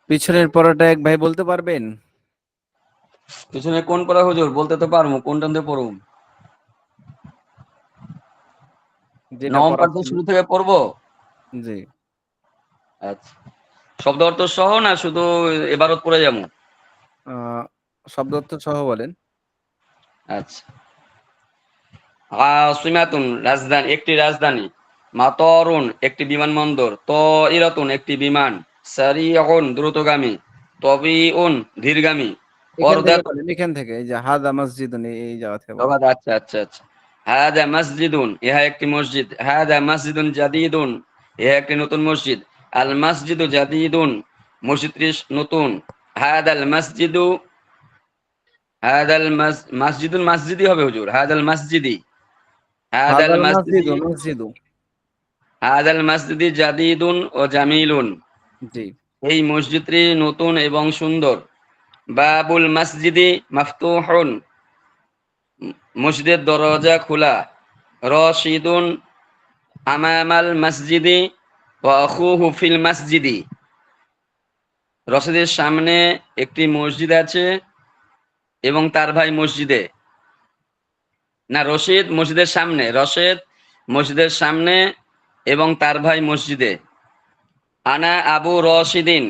পিছনের পড়াটা এক ভাই বলতে পারবেন? পিছনে কোন পড়া হুজুর? বলতে তো পারবো, কোনটা দিয়ে পড়ুম? যেটা নবম পাঠ পড়াচ্ছেন। শুরু থেকে পড়বো? জি। আচ্ছা, শব্দ অর্থ সহ না শুধু এবারত পড়ে যাবো? শব্দ অর্থ সহ বলেন। আচ্ছা। আসিমাতুন রাজধানী, একটি রাজধানী। মাতরুন একটি বিমানবন্দর। তাইরাতুন একটি বিমান। সারিউন দ্রুতগামী। তবিউন ধীরগামী। এখান থেকে ওরদাতুন। বলেন, এখান থেকে এই যে হাদা মসজিদুন এই জায়গা থেকে বলেন। আচ্ছা আচ্ছা আচ্ছা। হাদা মসজিদুন, ইহা একটি মসজিদ। হাদা মসজিদুন জাদীদুন, ইহা একটি নতুন মসজিদ। আল মসজিদু জাদীদুন, মসজিদটি নতুন। হাদাল মসজিদু, মসজিদুন মসজিদি হবে হুজুর। হাদাল মসজিদি, হাদাল হাদাল মসজিদি, মসজিদু মসজিদু। হাদাল মসজিদি জাদীদুন ও জামিলুন, জি। এই মসজিদটি নতুন এবং সুন্দর। বাবুল মসজিদি মাফতুহুন, মসজিদের দরজা খোলা। রশিদুন আমামাল মসজিদি ওয়া আখুহু ফিল মসজিদি, রশিদের সামনে একটি মসজিদ আছে এবং তার ভাই মসজিদে। না, রশিদ মসজিদের সামনে, রশেদ মসজিদের সামনে এবং তার ভাই মসজিদে। আনা আবু রশিদিন,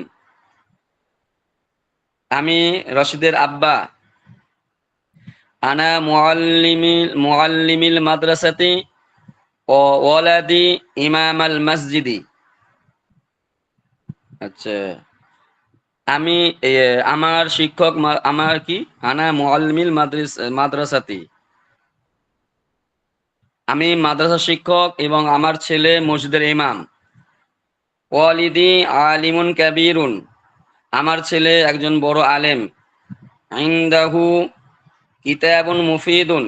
আমি রশিদের আব্বা। আনা মুআল্লিমিল মাদ্রাসাতি ও ওয়ালাদি ইমাম আল মসজিদি। আচ্ছা, আমি আমার শিক্ষক আমার কি, আনা মুআল্লিমিল মাদ্রাসাতি, আমি মাদ্রাসা শিক্ষক এবং আমার ছেলে মসজিদের ইমাম। ওয়ালিদি আলিমুন কাবীরুন, আমার ছেলে একজন বড় আলেম। ইনদাহু কিতাবুন মুফিদুন,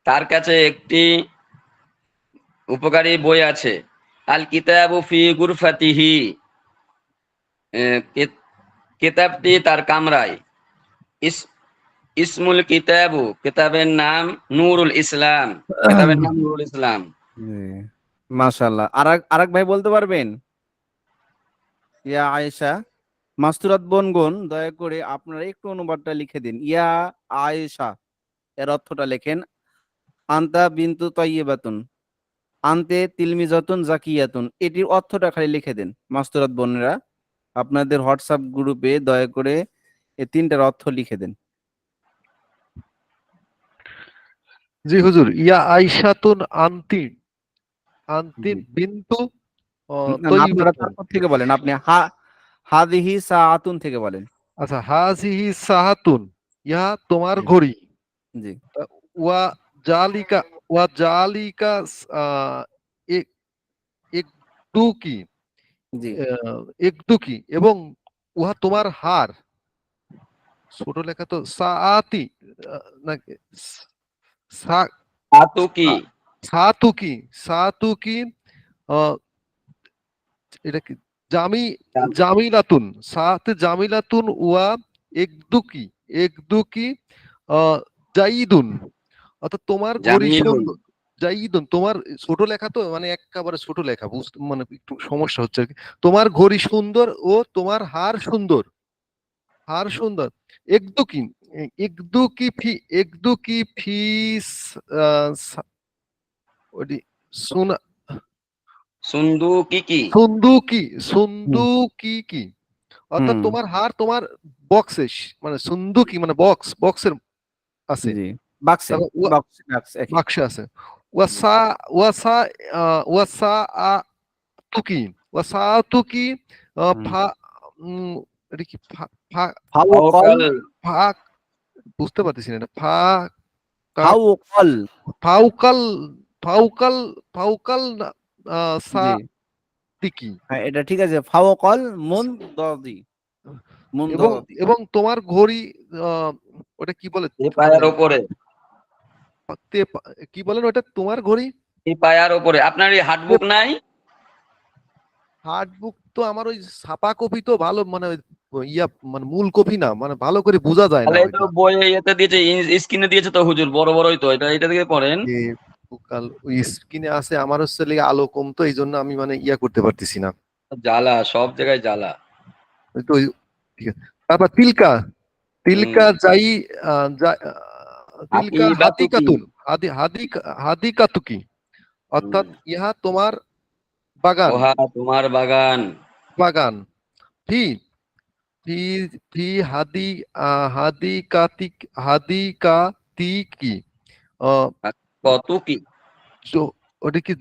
তার কাছে একটি উপকারী বই আছে। আল কিতাবু ফি গুরফাতিহি, কিতাবটি তার কামরায়। ইস ইসমুল কিতাবু, কিতাবের নাম নূরুল ইসলাম, কিতাবের নাম নূরুল ইসলাম। জি। মাশাআল্লাহ। আরেক ভাই বলতে পারবেন? ইয়া আয়েশা। মাস্তুরাত বোনগণ, দয়া করে আপনারা একটু অনুবাদটা লিখে দিন। ইয়া আয়েশা এর অর্থটা লেখেন। আন্তা বিন্তু তাইয়্যিবাতুন, আনতে তিলমিজাতুন জাকিয়াতুন, এটির অর্থটা খালি লিখে দিন মাস্তুরাত বোনেরা। আপনাদের হোয়াটসঅ্যাপ গ্রুপে দয়া করে এই তিনটার অর্থ লিখে দেন। জি হুজুর। ইয়া আইসাতুন আনতি, আনতি জি। বিন্তু না, না, আপনারা তৈবাতুন। তারপর থেকে বলেন। আপনি হাদিহি সাআতুন থেকে বলেন। আচ্ছা, হাজিহি সাহাতুন, ইহা তোমার জি। ঘড়ি। জি। ওয়া জালিকা, ওয়া জালিকা আহ, এক একদুকি, জি। একদুকি, এবং উহা তোমার হার। ছোট লেখা তো সাআতি, নাকি সা- আতুকি, সা- সাতুকি, সাতুকি, আহ, এটা কি, জামি, জামিলাতুন, সাথে জামিলাতুন, ওয়া একদুকি, একদুকি জাইদুন, অর্থাৎ তোমার ঘড়ি জামিলুন, সুন্দর। জাইদুন, তোমার ছোট লেখা তো, মানে একেবারে ছোট লেখা, বুঝতে মানে একটু সমস্যা হচ্ছে আর কি। তোমার ঘড়ি সুন্দর ও তোমার হার সুন্দর, হার সুন্দর। একদুকি, একদুকি ফি, একদুকি ফিস, ওটি সোনা, সুন্দুকি কি, সুন্দুকি, হুম। সুন্দুকি কি, অর্থাৎ হুম। তোমার হার তোমার বক্সে, মানে সুন্দুকি মানে বক্স, বক্সের আছে। জি। বাক্সে। তারপর বাক্স একই। বাক্সে আছে। ওয়াসা, ওয়াসা, ওয়াসা আ তুকি, ওয়াসা তুকি, হুম। ফা, এটা কি, ফা, ফা, ফাওকাল। ফাওকাল, ফা, বুঝতে পারতেছি না এটা। ফা, কা, ফাওকাল। ফাউকাল, ফাউকাল, ফাউকাল, সা জি। তিকি। হ্যাঁ, এটা ঠিক আছে। ফাওকাল মুন দদি, মুন এবং দদি। এবং তোমার ঘড়ি, আহ, ওটা কি বলে, এ মানে পায়ার ওপরে, কি বলেন ওটা, তোমার ঘড়ি। এই পায়ার ওপরে। আপনার এই হার্টবুক নাই? হার্ড বুক তো আমার ওই ছাপা কপি তো ভালো, মানে ইয়া, মানে মূল কপি না, মানে ভালো করে বোঝা যায় না তাহলে এই তো ওইটা। বইয়ে ইয়েতে দিয়েছে, স্ক্রিনে দিয়েছে তো হুজুর, বড় বড়ই তো, এটা থেকে পড়েন। যে কাল ওই স্ক্রিনে আছে, আমার হচ্ছে লেগে আলো কম, তো এই জন্য আমি মানে ইয়া করতে পারতেছি না। জ্বালা, সব জায়গায় জ্বালা। তো ঠিক আছে। তারপর তিলকা, তিলকা যাই তিলকা হাতিকাতুন, হাদিকাতুকি, অর্থাৎ ইহা তোমার বাগান, ওহা তোমার বাগান। বাগান। ফি ফি ফি হাদি হাদিকাতিক হাদিকাতিকি, আহ, কত কি? ওটা কি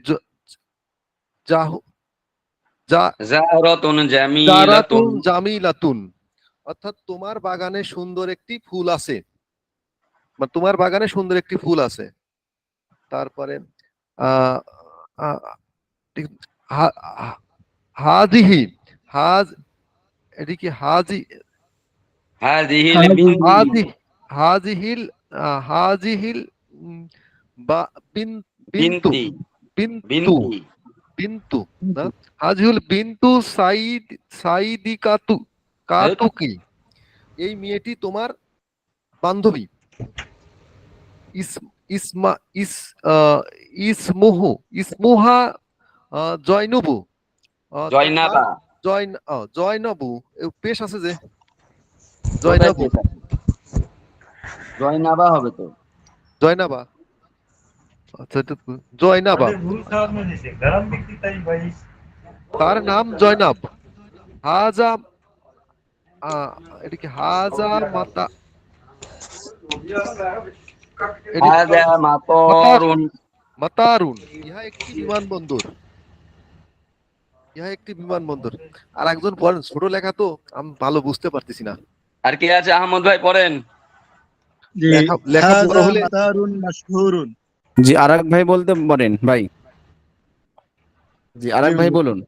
জাহ জাহরাতুন জারাতুন জামিলাতুন। জামিলাতুন, অর্থাৎ তোমার বাগানে সুন্দর একটি ফুল আছে, বা তোমার বাগানে সুন্দর একটি ফুল আছে। তারপরে আহ আহ, ঠিক- হা- হা- হাজিহি, হাজ এটি কি হাজি হাযিহিল হাযি- বিনতি। হাজি হাজিহিল হাজিহিল উম, বা বিন্তু বিনতি। বিন্তু বিনতি। বিন্তু না, হাজিহুল বিন্তু সাইদিকাতু কাতুকি, এই মেয়েটি তোমার বান্ধবী। ইস ইসমা ইস ইসমুহু ইসমুহা জয়নবু, অর্থাৎ তার জয়নাবা। জয়নবু, পেশ আছে যে কোথায় জয়নবু, পেশ আছে? জয়নাবা হবে তো। জয়নাবা, আচ্ছা এটা জয়নাবা, তার নাম জয়নাব। হাজা এটা কি হাজা মাতা, এটি হাযা মাতা- মাতারুন। মাতারুন, ইহা একটি বিমানবন্দর, ইহা একটি বিমানবন্দর। আর একজন পড়েন, ছোট লেখা তো আমি ভালো বুঝতে পারতেছি না, আর কে আছে? আহমদ ভাই পড়েন। জি, লেখা লেখা বড় হাযা হলে। মাতারুন মাশহুরুন। জি আরেক ভাই বলতে পারেন ভাই। জি জি আরেক ভাই হুজুর। বলুন।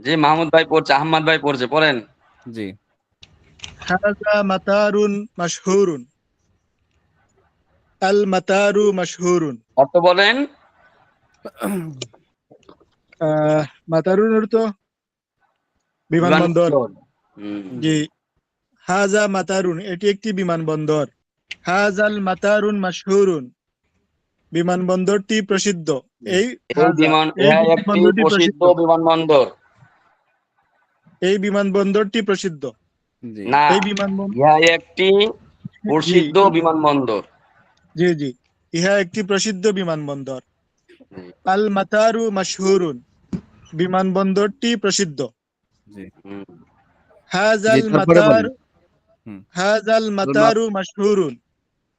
জি মাহমুদ ভাই পড়ছে, আহমদ ভাই পড়ছে, পড়েন। জি হাযা মাতারুন মাশহুরুন। আল মাতারু মাশহুরুন। অর্থ বলেন। মাতারুন অর্থ বিমানবন্দর। বিমানবন্দর। হুম। জি, হাযা মাতারুন এটি একটি বিমানবন্দর। হাযাল মাতারুন মাশহুরুন, বিমানবন্দরটি প্রসিদ্ধ। এই এই হাযা বিমান, এই ইহা একটি বিমানবন্দরটি প্রসিদ্ধ প্রসিদ্ধ, বিমানবন্দর। এই বিমানবন্দরটি প্রসিদ্ধ। জি না, এই বিমানবন্দর, ইহা একটি জি প্রসিদ্ধ বিমানবন্দর। জি জি, ইহা একটি প্রসিদ্ধ বিমানবন্দর। জি। আল মাতারু মাশহুরুন, বিমানবন্দরটি প্রসিদ্ধ। জি হুম। জি হাযাল তারপরে মাতার, বলেন। হুম হাযাল মাতারু মাশহুরুন,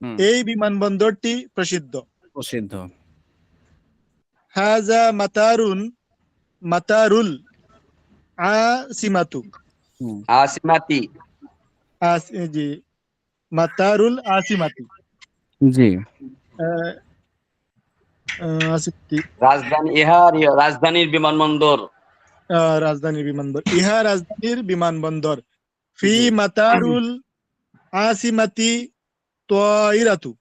হুম এই বিমানবন্দরটি প্রসিদ্ধ। প্রসিদ্ধ। হাযা মাতারুন মাতারুল আসিমাতু, হুম আসিমাতি। জি, মাতারুল আসিমাতি, জি আহ, আসিমাতি, রাজধানী, রাজধানীর বিমানবন্দর। রাজধানীর বিমানবন্দর, ইহা রাজধানীর বিমানবন্দর। ফি মাতারুল আসিমাতি তায়রাতু,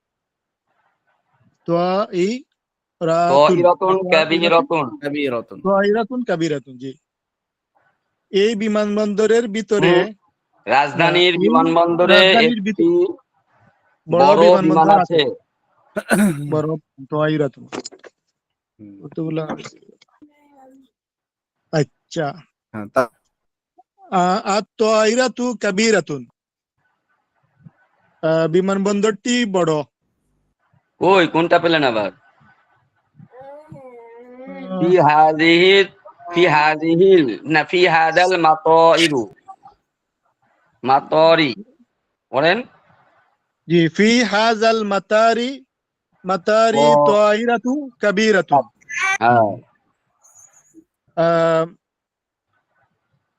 তায়রাতুন, তায়রাতুন তায়রাতুন, কাবীরাতুন। কবি রতন। তায়রাতুন কাবীরাতুন। জি, এই বিমানবন্দরের ভিতরে, হুম। রাজধানীর এই বিমানবন্দরে রাজধানীর একটি ভিতরে বড় বড় বিমান বিমানবন্দর আছে। আছে। বড় তায়রাতুন হুম, কতগুলা, আচ্ছা। হ্যাঁ আত-তায়রাতু কাবীরাতুন, বিমানবন্দরটি বড়। কই, কোনটা পেলেন আবার? ফি আহ, হাযিহি, ফি হাযিহিল, না ফি হাদাল মাতাইরু, মাতারি। পড়েন। জি, ফি হাযাল মাতারি, মাতারি ও, তায়রাতু কাবীরাতুন, হ্যাঁ। আহ, এই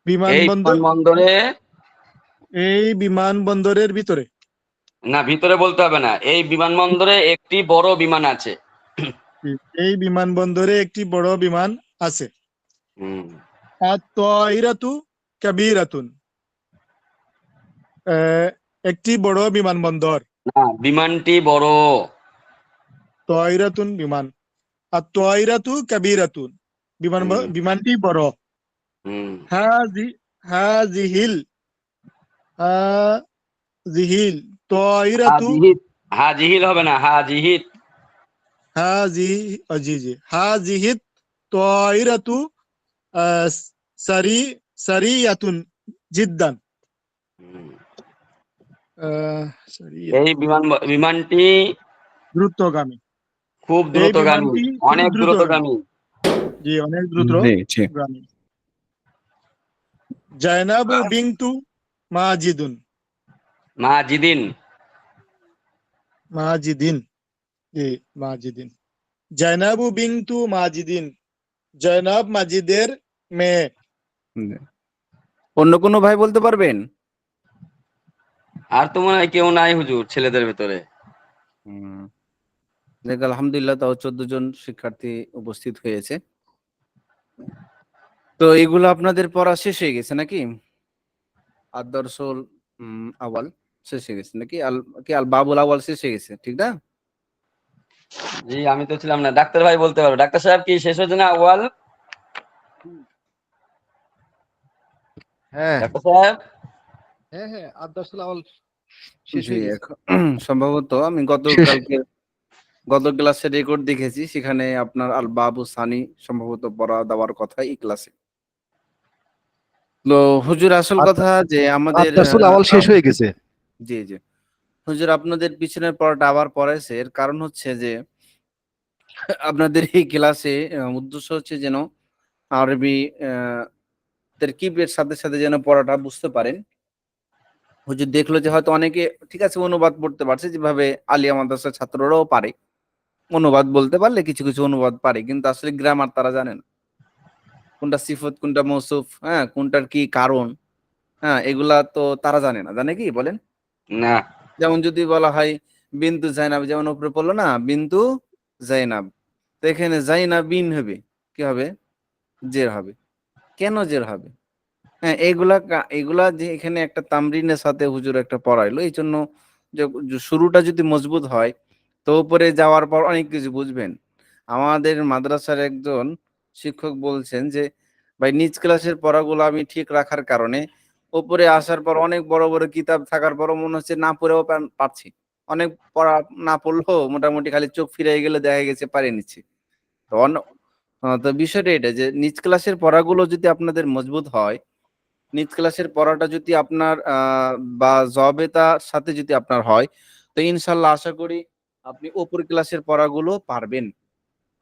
বিমানবন্দর, বিমানবন্দরে, এই বিমানবন্দরের ভিতরে, না ভিতরে বলতে হবে না, এই বিমানবন্দরে একটি বড় বিমান আছে। জি, এই বিমানবন্দরে একটি বড় বিমান আছে। হুম। আত-তায়রাতু কাবীরাতুন, একটি বড় বিমানবন্দর। না, বিমানটি বড়। তায়রাতুন বিমান, আত-তায়রাতু কাবীরাতুন, হুম। বিমানটি বড়। হুম। হাজি হাজিহিল হাজিহিল তায়রাতু, হাজিহিত, হাজিহিল হবে না, হাজিহিত। হাজি জি জি, হাজিহিত তায়রাতু আহ, সারি সারিয়াতুন জিদ্দান, হুম। সরি, এই বিমানটি দ্রুতগামী। খুব এই দ্রুতগামী, বিমানটি খুব অনেক দ্রুতগামী। দ্রুতগামী। জি, অনেক জি জি দ্রুতগামী। জায়নাবু বিনতু মাজিদুন। মাজিদিন। মাজিদিন। জি, মাজিদিন। জায়নাবু বিনতু মাজিদিন। জয়নাব মাজিদের মেয়ে। জি। অন্য কোনো ভাই বলতে পারবেন? আর তো মনে হয় কেউ নাই হুজুর ছেলেদের ভেতরে। হুম, দেখ আলহামদুলিল্লাহ, তাও 14 জন শিক্ষার্থী উপস্থিত হয়েছে। তো এগুলো আপনাদের পড়া শেষ হয়ে গেছে নাকি? আদ-দরসুল আওয়াল শেষ হয়ে গেছে নাকি? আল বাবুল আওয়াল শেষ হয়ে গেছে, ঠিক না? জি, আমি তো ছিলাম না, ডাক্তার ভাই বলতে পারবে। ডাক্তার সাহেব কি শেষ হয়েছে না ওয়াল? হ্যাঁ ডাক্তার সাহেব? হ্যাঁ হ্যাঁ, আদ-দরসুল আওয়াল শেষ জি, হয়ে গেছে। এখন সম্ভবত আমি শেষ। গত ক্লাসে রেকর্ড দেখেছি, সেখানে আপনার আল বাবু সানি সম্ভবত পড়া দেওয়ার কথা এই ক্লাসে। তো হুজুর, আসল কথা যে আমাদের আদ-দরসুল আওয়াল শেষ হয়ে গেছে। জি জি হুজুর, আপনাদের পিছনের পড়াটা আবার পড়াইছে, এর কারণ হচ্ছে যে আপনাদের এই ক্লাসে উদ্দেশ্য হচ্ছে যেন আরবি তারকিবের সাথে সাথে যেন পড়াটা বুঝতে পারেন। হুজুর দেখলো যে হয়তো অনেকে ঠিক আছে অনুবাদ পড়তে পারছে, যেভাবে আলিয়া মাদ্রাসার ছাত্ররাও পারে, অনুবাদ বলতে পারলে কিছু কিছু অনুবাদ পারে, কিন্তু আসলে গ্রামার তারা জানে না, কোনটা সিফত কোনটা মৌসুফ, হ্যাঁ কোনটার কি কারণ, হ্যাঁ এগুলা তো তারা জানে না। জানে কি বলেন? না। যেমন যদি বলা হয় বিন্তু জাইনাব, যেমন উপরে পড়লো না বিন্তু জাইনাব, তো এখানে জাইনাবিন হবে, কি হবে? জের হবে। কেন জের হবে? হ্যাঁ, এগুলা যে এখানে একটা তামরিনের সাথে হুজুর একটা পড়াইলো, এই জন্য যে যে শুরুটা যদি মজবুত হয় তো উপরে যাওয়ার পর অনেক কিছু বুঝবেন। আমাদের মাদ্রাসার একজন শিক্ষক বলছেন যে ভাই, নিজ ক্লাসের পড়াগুলো আমি ঠিক রাখার কারণে উপরে আসার পর অনেক বড় বড় কিতাব থাকার পরও মনে হচ্ছে না পড়েও পারছি, অনেক পড়া না পড়লেও মোটামুটি খালি চোখ ফিরে গেলে দেখা গেছে পারে নিচ্ছি। তো তো বিষয়টা এটা যে নিজ ক্লাসের পড়াগুলো যদি আপনাদের মজবুত হয়, নিজ ক্লাসের পড়াটা যদি আপনার বা জবেতার সাথে যদি আপনার হয়, তো ইনশাল্লাহ আশা করি আপনি উপর ক্লাসের পড়াগুলো পারবেন।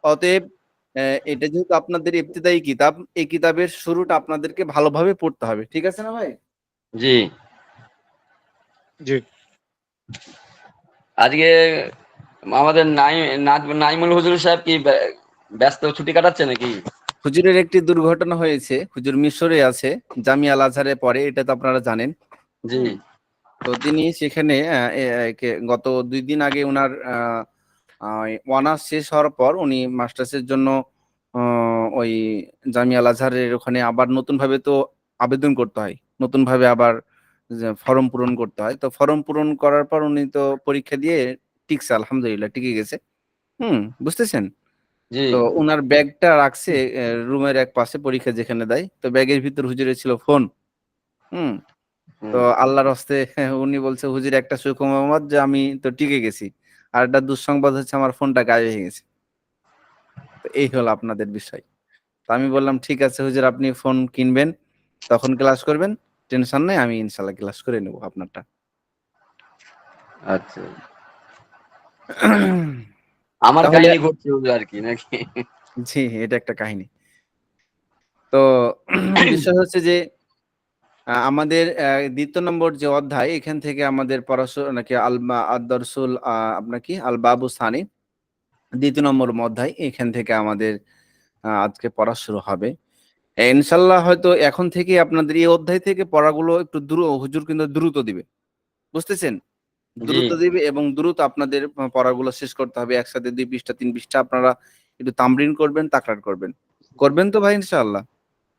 অতএব এটা যেহেতু আপনাদের ইবতিদায়ী কিতাব, এই কিতাবের শুরুটা আপনাদেরকে ভালোভাবে পড়তে হবে, ঠিক আছে না ভাই? জি। জি। আজকে আমাদের নাইমুল হুজুর সাহেব কি ব্যস্ত ছুটি কাটাচ্ছে নাকি? হুজুরের একটি দুর্ঘটনা হয়েছে, হুজুর মিশরে আছে, জামিয়া আল আজহারে পড়ে, এটা তো আপনারা জানেন। জি। তো তিনি সেখানে গত 2 দিন আগে উনার অনার্স শেষ হওয়ার পর উনি মাস্টার্সের জন্য ওই জামিয়া আল আজহারের ওখানে আবার নতুন ভাবে তো আবেদন করতে হয়, নতুন ভাবে আবার ফর্ম পূরণ করতে হয়। তো ফর্ম পূরণ করার পর উনি তো পরীক্ষা দিয়ে টিকছে, আলহামদুলিল্লাহ টিকে গেছে। বুঝতেছেন? জি। তো উনার ব্যাগটা রাখছে রুমের এক পাশে, পরীক্ষা যেখানে দেয়, তো ব্যাগের ভিতর হুজুরের ছিল ফোন। হুম তো হুম। আল্লাহর হস্তে উনি বলছে হুজুর একটা সুসংবাদ যে আমি তো টিকে গেছি, আর একটা দুঃসংবাদ হচ্ছে আমার ফোনটা গায়েব হয়ে গেছে। তো এই হলো আপনাদের বিষয়। তো আমি বললাম ঠিক আছে হুজুর, আপনি ফোন কিনবেন, তখন ক্লাস করবেন, টেনশন নাই, আমি ইনশাল্লাহ ক্লাস করে নেবো আপনারটা। আচ্ছা, আমার তাহলে কাহিনী ঘটছে হুজুর আর কি নাকি? জি, এটা একটা কাহিনী। তো বিষয় হচ্ছে যে আমাদের 2য় নম্বর যে অধ্যায়, এখান থেকে আমাদের পড়াশোনা নাকি আদ-দরসুল আপনার কি আল বাবু সানি 2য় নম্বর অধ্যায়, এখান থেকে আমাদের আজকে পড়া শুরু হবে। ইনশাল্লাহ হয়তো এখন থেকে আপনাদের এই অধ্যায় থেকে পড়াগুলো একটু হুজুর কিন্তু দ্রুত দিবে, বুঝতেছেন? জি। দ্রুত দিবে এবং দ্রুত আপনাদের পড়াগুলো শেষ করতে হবে। একসাথে 2 পৃষ্ঠা 3 পৃষ্ঠা আপনারা একটু তামরিন করবেন, তাকরার করবেন। করবেন তো ভাই ইনশাআল্লাহ?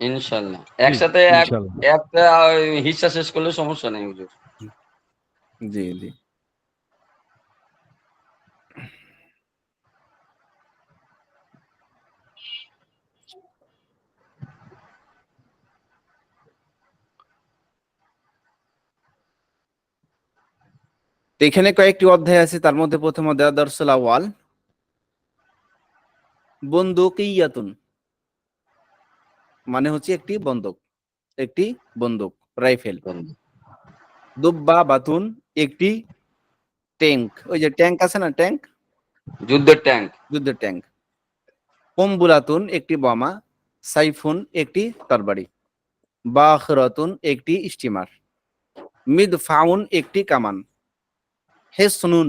ইনশাল্লাহ জি, একসাথে ইনশাআল্লাহ। একটা হিস্সা শেষ করলে সমস্যা নেই হুজুর। জি, জি। তো এখানে কয়েকটি অধ্যায় আছে, তার মধ্যে প্রথম অধ্যায় দরসুল আউয়াল, বন্দুকিয়াতুন, মানে হচ্ছে একটি বন্দুক, একটি বন্দুক, রাইফেল। দুব্বা বাতুন একটি ট্যাঙ্ক, ওই যে ট্যাঙ্ক আছে না, ট্যাঙ্ক, যুদ্ধের ট্যাঙ্ক। যুদ্ধের ট্যাঙ্ক। কম্বুলাতুন একটি বোমা, সাইফুন একটি তরবারি, বাখরাতুন একটি স্টিমার, মিদফাউন একটি কামান, হেসনুন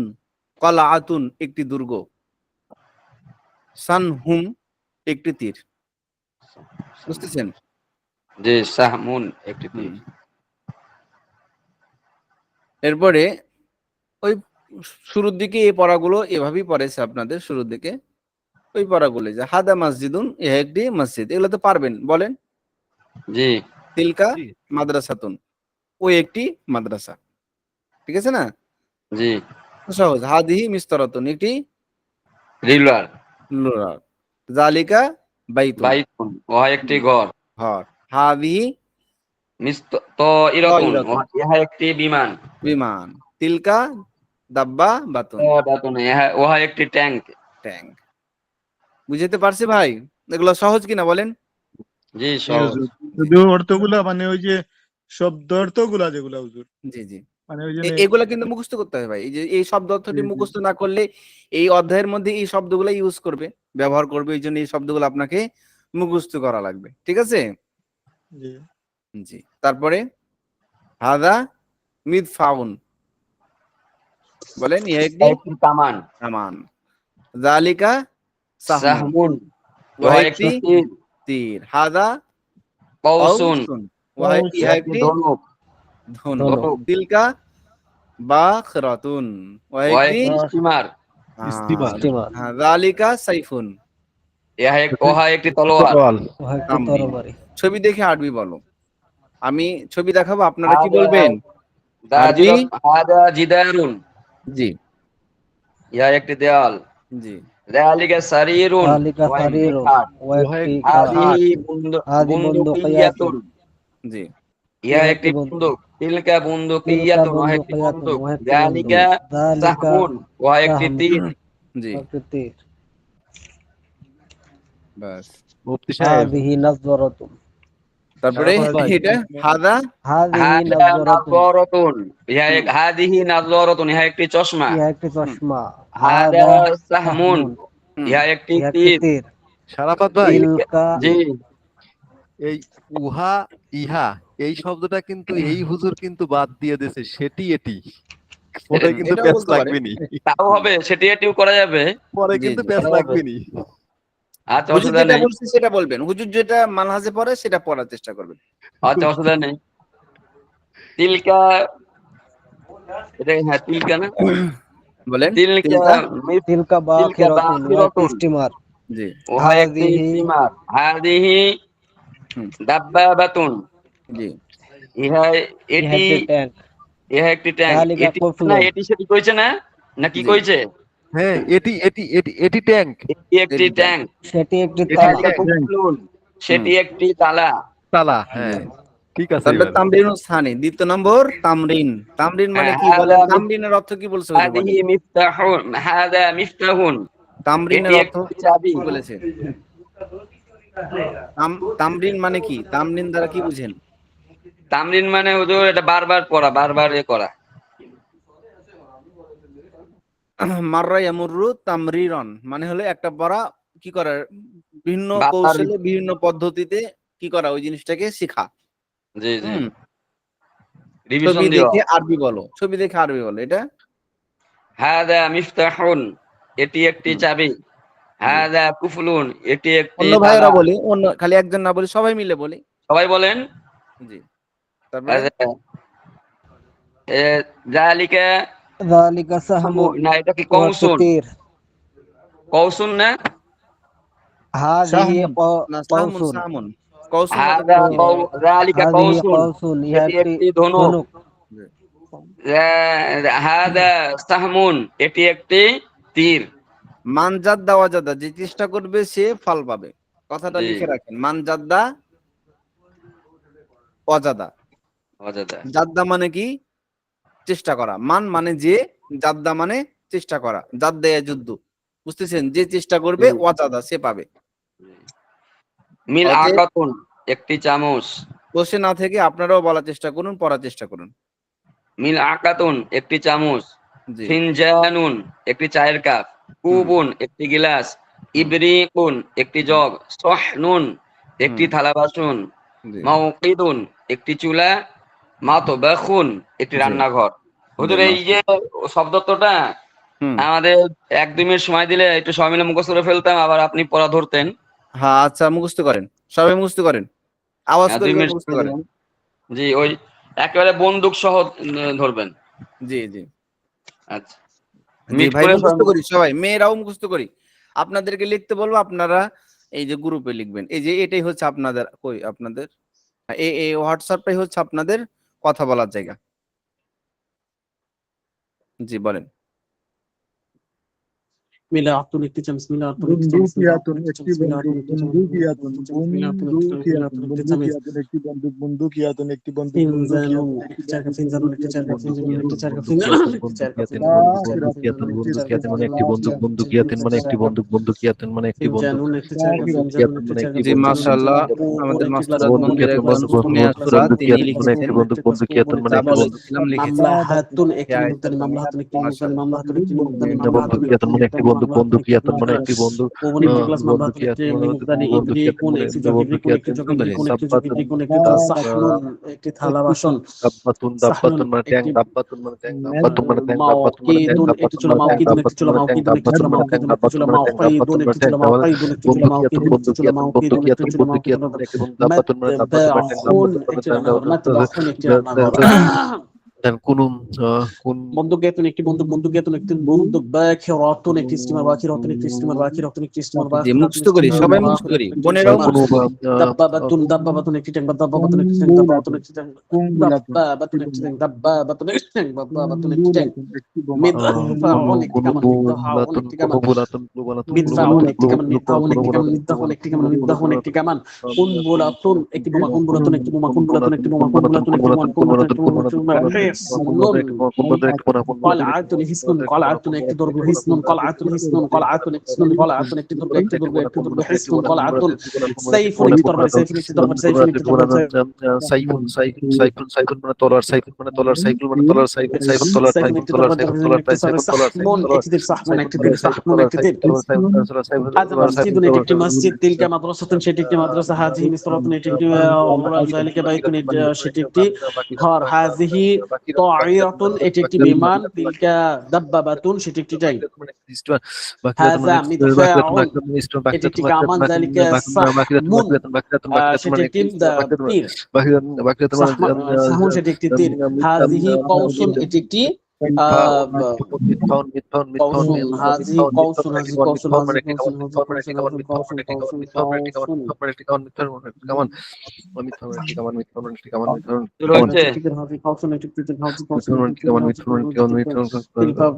কলাআতুন একটি দুর্গ, সানহুম একটি তীর। বুঝতেছেন? জি, সাহমুন একটি তীর। এরপরে ওই শুরুর দিকে এই পড়াগুলো এভাবেই পড়েছে আপনাদের, শুরুর দিকে ওই পড়াগুলো যে হাদা মসজিদুন, এ একটি মসজিদ, এগুলো তো পারবেন, বলেন। জি তিলকা জি। মাদ্রাসাতুন, ওই একটি মাদ্রাসা, ঠিক আছে না? জি। সহজ। হাদিহি মিস্তরাতুন, একটি রিলার। লুরা, জালিকা বাইতুন, বাইতুন, ওহা একটি ঘর। ঘর। হাদিহি তাইরাতুন, তাইরাতুন, ইহা একটি বিমান। বিমান। তিলকা দাব্বা বাতুন, বাতুন, ওহা একটি ট্যাঙ্ক। ট্যাঙ্ক। বুঝতে পারছি ভাই? এগুলো সহজ কিনা বলেন? জি, জি সহজ। হুজুর। শুধু অর্থগুলা মানে ওই যে শব্দ অর্থগুলা যেগুলা হুজুর, জি জি। মানে ওই যে এগুলা কিন্তু মুখস্থ করতে হবে ভাই। এই যে এই শব্দ অর্থটি জি, জি। মুখস্থ না করলে এই অধ্যায়ের মধ্যে এই শব্দগুলো ইউজ করবে, ব্যবহার করবে, এই জন্য এই শব্দগুলো আপনাকে মুখস্থ করা লাগবে, ঠিক আছে? জি। জি। তারপরে হাদা মিদফাউন, বলেন, ইহা একটি একটি কামান। কামান। জালিকা সাহমুন, সাহমুন, ওয়া ওহা একটি একটি তীর। তীর। হাদা কৌসুন, কাউসুন, ওয়া ইহা একটি একটি ধনুক। ধনুক। ধনুক, তিলকা বাখরাতুন, ওয়া ওহা একটি একটি স্টিমার। স্টিমার। হ্যাঁ, জালিকা সাইফুন, ওহা একটি তলোয়ার। তরোয়াল। তামরিন। ছবি দেখে আরবি বলো। আমি ছবি দেখাবো, আপনারা কি হাদা বলবেন? আরবি। হাদা জিদারুন, জি ইহা একটি দেওয়াল। জি যালিকা সারিরুন, ওহা একটি খাট। ওহা একটি হাদিহি খাট। বুন্দুকিয়াতুন, জি ইহা একটি বন্দুক। তিলকা বুন্দুকিয়াতুন, ওহা একটি বন্দুক। যালিকা সাহমুন, ওহা একটি তীর। জি। বাস। মুফতি সাহেব। তারপরে শারাফত ভাই। এটা হাদা হাদা নাযরাতুন, হাদিহি নাযরাতুন, ইহা একটি চশমা। হুম, হাদা সাহমুন, হুম, ইহা একটি তীর। শারাফত ভাই, জি এই উহা ইহা এই শব্দটা কিন্তু এই হুজুর কিন্তু বাদ দিয়ে দিয়েছে, সেটি এটি। পরে কিন্তু এটাও প্যাচ বলতে পারে। লাগবে নি। তাও হবে, সেটি এটিও করা যাবে। পরে জি কিন্তু জি। প্যাচ লাগবে নি। আচ্ছা, হুজুর অসুবিধা যেটা নেই। বলছে সেটা বলবেন, হুজুর যেটা মানহাজে পড়ে সেটা পড়ার চেষ্টা করবেন। আচ্ছা, অসুবিধা নেই। তিলকা, এটা হ্যাঁ তিলকা না, বলেন। তিলকা তিলকা তিলকা বাখিরাতুন, জি ওহা একটি স্টিমার। হাদিহি হুম দাব্বাবাতুন, জি ইহা এটি, ইহা একটি ট্যাঙ্ক। এটি না, এটি সেটি কইছে না, না কি জি। কইছে? হ্যাঁ, এটি এটি এটি এটি ট্যাঙ্ক। এটি একটি এটি ট্যাঙ্ক। ট্যাঙ্ক। এটি যালিকা ট্যাঙ্ক। কুফলুন, হুম সেটি একটি তালা। তালা। জি। হ্যাঁ, ঠিক আছে তারপরে এবার। তামরিন স্থানে দ্বিতীয় নম্বর তামরিন। তামরিন মানে হ্যাঁ, কি বলেন? তামরিনের অর্থ কি বলছে হুজুর বলেন? হাদিহি মিফতাহুন, হাদা মিফতাহুন, এটি তামরিনের অর্থ একটি চাবি। কি বলেছে? তামরিন মানে কি? তামরিন দ্বারা কি বুঝেন? তামরিন মানে হুজুর এটা বারবার পড়া, বারবার এ করা। মাররা ইয়ামুররু তামরিরন মানে হলো একটা পড়া, কি করা, বিভিন্ন বারবার। কৌশলে বিভিন্ন পদ্ধতিতে কি করা, ওই জিনিসটাকে শেখা। জি জি, হুম। রিভিশন ছবি দিও। দেখে আরবি বলো, ছবি দেখে আরবি বলো, এটা। হাদা মিফতাহুন, এটি একটি হুম, চাবি। জি। হাদা কুফলুন, এটি একটি অন্য ভাইয়েরা তালা। বলি, অন্য খালি একজন না বলি, সবাই মিলে বলি। সবাই বলেন। জি। তারপরে যালিকা না, এটা কি কৌসুন? কৌসুন না, শাহমুন। না, সামুন সামুন। কৌসুম মানে হাদা তীর। যালিকা কৌসুন, এটি একটি ধনুক। জি। হাদা সাহমুন, এটি একটি তীর। মানজাদ্দা ওয়াজাদা, যে চেষ্টা করবে সে ফল পাবে। কথাটা জি, লিখে রাখেন, মানজাদ্দা ওয়াজাদা। অজাদা। জাদ্দা মানে কি? চেষ্টা করা। মান মানে যে, জাদ্দা মানে চেষ্টা করা। জাদ্দা যুদ্ধ, বুঝতেছেন? যে চেষ্টা করবে জি, ওয়াজাদা সে পাবে। মিল অতএব আকাতুন, একটি চামচ। বসে না থেকে আপনারাও বলার চেষ্টা করুন, পড়ার চেষ্টা করুন। মিল আকাতুন একটি চামচ, জি ফিনজানুন একটি চায়ের কাপ, কুবুন একটি গিলাস, ইবরিকুন একটি জগ, সহনুন একটি হুম। থালা বাসন, জি মাউকিদুন একটি চুলা, মাতবাখুন একটি জি রান্নাঘর। হুজুর এই যে শব্দটা হুম। আমাদের 1-2 মিনিট সময় দিলে একটু সবাই মিলে মুখস্থ করে ফেলতাম, আবার আপনি পড়া ধরতেন। হ্যাঁ আচ্ছা, মুখস্থ করেন, সবাই মুখস্থ করেন, আওয়াজ করে 2 করে মিনিট মুখস্থ সময় করেন। দিলাম। জি, ওই একেবারে বন্দুক সহ ধরবেন। জি জি আচ্ছা, জি মিট ভাই, করে মুখস্থ করি সবাই, মেয়েরাও মুখস্থ করি। আপনাদেরকে লিখতে বলবো, আপনারা এই যে গ্রুপে লিখবেন। এই যে এটাই হচ্ছে আপনাদের, কই আপনাদের এই হোয়াটসঅ্যাপটাই হচ্ছে আপনাদের কথা বলার জায়গা। জি বলেন। মিলাতুন একটি চামচ, মিলাতুন একটি চামচ, মিলাতুন একটি চামচ, মিলাতুন একটি চামচ, বন্দুকিয়াতুন মিলাতুন একটি চামচ, মিলাতুন একটি চামচ, একটি বন্দুক, বন্দুকিয়াতুন একটি বন্দুক, ফিনজানুন একটি চার কাপ, ফিনজানুন একটি চার কাপ, ফিনজানুন একটি চার কাপ, ফিনজানুন একটি চার কাপ, ফিনজানুন একটি চার কাপ, ফিনজানুন একটি চার কাপ, মানে একটি বন্দুক, বন্দুকিয়াতুন মানে একটি বন্দুক, বন্দুকিয়াতুন মানে একটি বন্দুক, ফিনজানুন একটি চার কাপ, ফিনজানুন একটি চার কাপ, জি মাশাআল্লাহ, আমাদের মাস্তুরাত বোনদের একজন সুমিয়া সূরা তিনি লিখেছেন, যাবতীয় ইসলাম লিখেছেন। মামলাহাতুন একটি মুক্তানি, মামলাহাতুন একটি মুক্তানি, মামলাহাতুন একটি মুক্তানি, মামলাহাতুন একটি বন্দুকিয়াতুন মানে একটি বন্দুক, বন্দুকিয়াতুন মানে একটি বন্দুক, ওভেন একটি গ্লাস, মামলাহাতুন একটি মুক্তানি, ইবরিকুন একটি জগ, ইবরিকুন একটি জগ, ইবরিকুন একটি জগ, ইবরিকুন একটি সাহনুন একটি থালা বাসন, দাব্বাতুন, দাব্বাতুন মানে ট্যাঙ্ক, দাব্বাতুন মানে ট্যাঙ্ক, দাব্বাতুন মানে ট্যাঙ্ক, দাব্বাতুন মানে ট্যাঙ্ক, মাওকিদুন একটি চুলা, মাওকিদুন একটি চুলা, মাওকিদুন একটি চুলা, মাওকিদুন একটি চুলা, মাওকিদুন একটি চুলা, মাওকিদুন একটি চুলা, মাওকিদুন একটি চুলা, মাওকিদুন একটি চুলা, মাওকিদুন একটি চুলা, মাতবাখুন একটি রান্নাঘর, মাতবাখুন একটি রান্নাঘর। কুনুম, কুন বন্দুকিয়াতুন একটি বন্দুক, বন্দুকিয়াতুন একটি বন্দুক, বাখিরাতুন একটি স্টিমার, বাখিরাতুন একটি স্টিমার, বাখিরাতুন একটি স্টিমার, জি মুখস্থ করি, সবাই মুখস্থ করি, বোনেরাও মুখস্থ করি। দাব্বাবাতুন, দাব্বাবাতুন একটি ট্যাঙ্ক, দাব্বাবাতুন একটি ট্যাঙ্ক, দাব্বাবাতুন একটি ট্যাঙ্ক, দাব্বাবাতুন একটি ট্যাঙ্ক, দাব্বাবাতুন একটি ট্যাঙ্ক, দাব্বাবাতুন একটি ট্যাঙ্ক, মিদফাউন একটি কামান, মিদফাউন একটি কামান, মিদফাউন একটি কামান, মিদফাউন একটি কামান, মিদফাউন একটি কামান, মিদফাউন একটি কামান, কুনবুলাতুন একটি বোমা, কুনবুলাতুন একটি বোমা, কুনবুলাতুন একটি বোমা, কুনবুলাতুন একটি বোমা, কুনবুলাতুন একটি বোমা, قلعة حصن، قلعة একটি দুর্গ, حصن قلعة حصن قلعة حصن قلعة একটি দুর্গ, একটি দুর্গ, একটি দুর্গ, حصن قلعة سيف একটি তরবারি, সাইফুন একটি তরবারি, সাইফুন একটি তরবারি, সাইফুন, সাইফুন, সাইফুন, সাইফুন মানে তলোয়ার, সাইফুন মানে তলোয়ার, সাইফুন মানে তলোয়ার, সাইফুন, সাইফুন তলোয়ার, সাইফুন সাইফুন একটি তলোয়ার, তরবারি, সাইফুন তলোয়ার, সাইফুন তলোয়ার, সাহমুন একটি তীর, সাহমুন একটি তীর, সাহমুন একটি তীর। هذا مسجد একটি মসজিদ, তিলকা মাদ্রাসাতুন সেটি একটি মাদ্রাসা, হাযিহি মিসরাতুন এটি একটি যালিকা বাইতুন সেটি একটি ঘর, হাযিহি তায়রাতুন এটি একটি বিমান, তিলকা দাব্বাবাতুন সেটি একটি ট্যাঙ্ক, হাযা মিদফাউন এটি একটি কামান, যালিকা সাহমুন সেটি একটি তীর, সাহমুন সেটি একটি তীর, হাযিহি কওসুন এটি একটি কওসুন, হাযিহি কওসুন, হাযিহি কওসুন, হাযিহি কওসুন,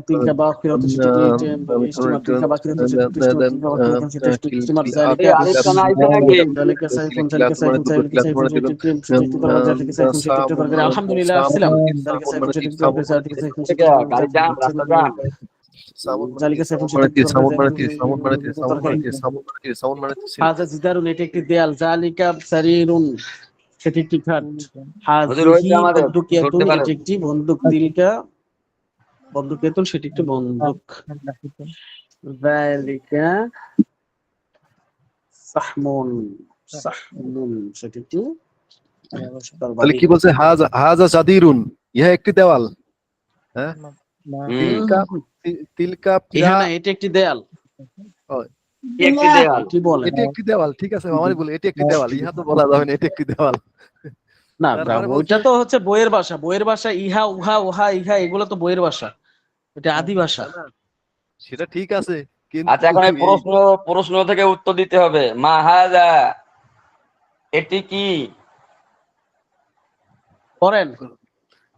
তিলকা বাখিরাতুন সেটি একটি স্টিমার, তিলকা বাখিরাতুন সেটি একটি স্টিমার, যালিকা আইসা নাকি? যালিকা সাইফুন, যালিকা সাইফুন, যালিকা সাইফুন সেটি একটি তরবারি, যালিকা সাইফুন সেটি একটি তরবারি। আলহামদুলিল্লাহ আসসালাম। যালিকা সাইফুন সেটি একটি তরবারি, যালিকা সাইফুন সেটি একটি গাড়ি জাম, রাস্তা জাম। যালিকা সাইফুন সেটি একটি তরবারি, হাযা জিদারুন এটি একটি দেয়াল, যালিকা সারিরুন সেটি একটি খাট, হুজুর ওই যে হাযিহি আমাদের বন্দুকিয়াতুন ধরতে পারেন। এটি একটি বন্দুক, তিলকা বন্দুকিয়াতুন সেটি একটি বন্দুক, যালিকা সাহমুন, সাহমুন সেটি একটি তাহলে কি বলছে? হাজা, হাজা জাদিরুন, ইহা একটি দেওয়াল, হ্যাঁ, তিলকা, তিলকা ইহা না, এটি একটি দেয়াল, কি একটি দেয়াল? কি বলে এটি একটি দেওয়াল, ঠিক আছে আমারই বলে এটি একটি দেওয়াল, ইহা তো বলা যাবে না, এটি একটি দেওয়াল। না, তারপরে ওইটা তো হচ্ছে বইয়ের ভাষা, বইয়ের ভাষা ইহা, উহা, ওহা, ইহা এগুলো তো বইয়ের ভাষা, এটা আদি ভাষা। সেটা ঠিক আছে, আচ্ছা, এখন এই প্রশ্ন থেকে উত্তর দিতে হবে। মা হাযা এটি কি? করেন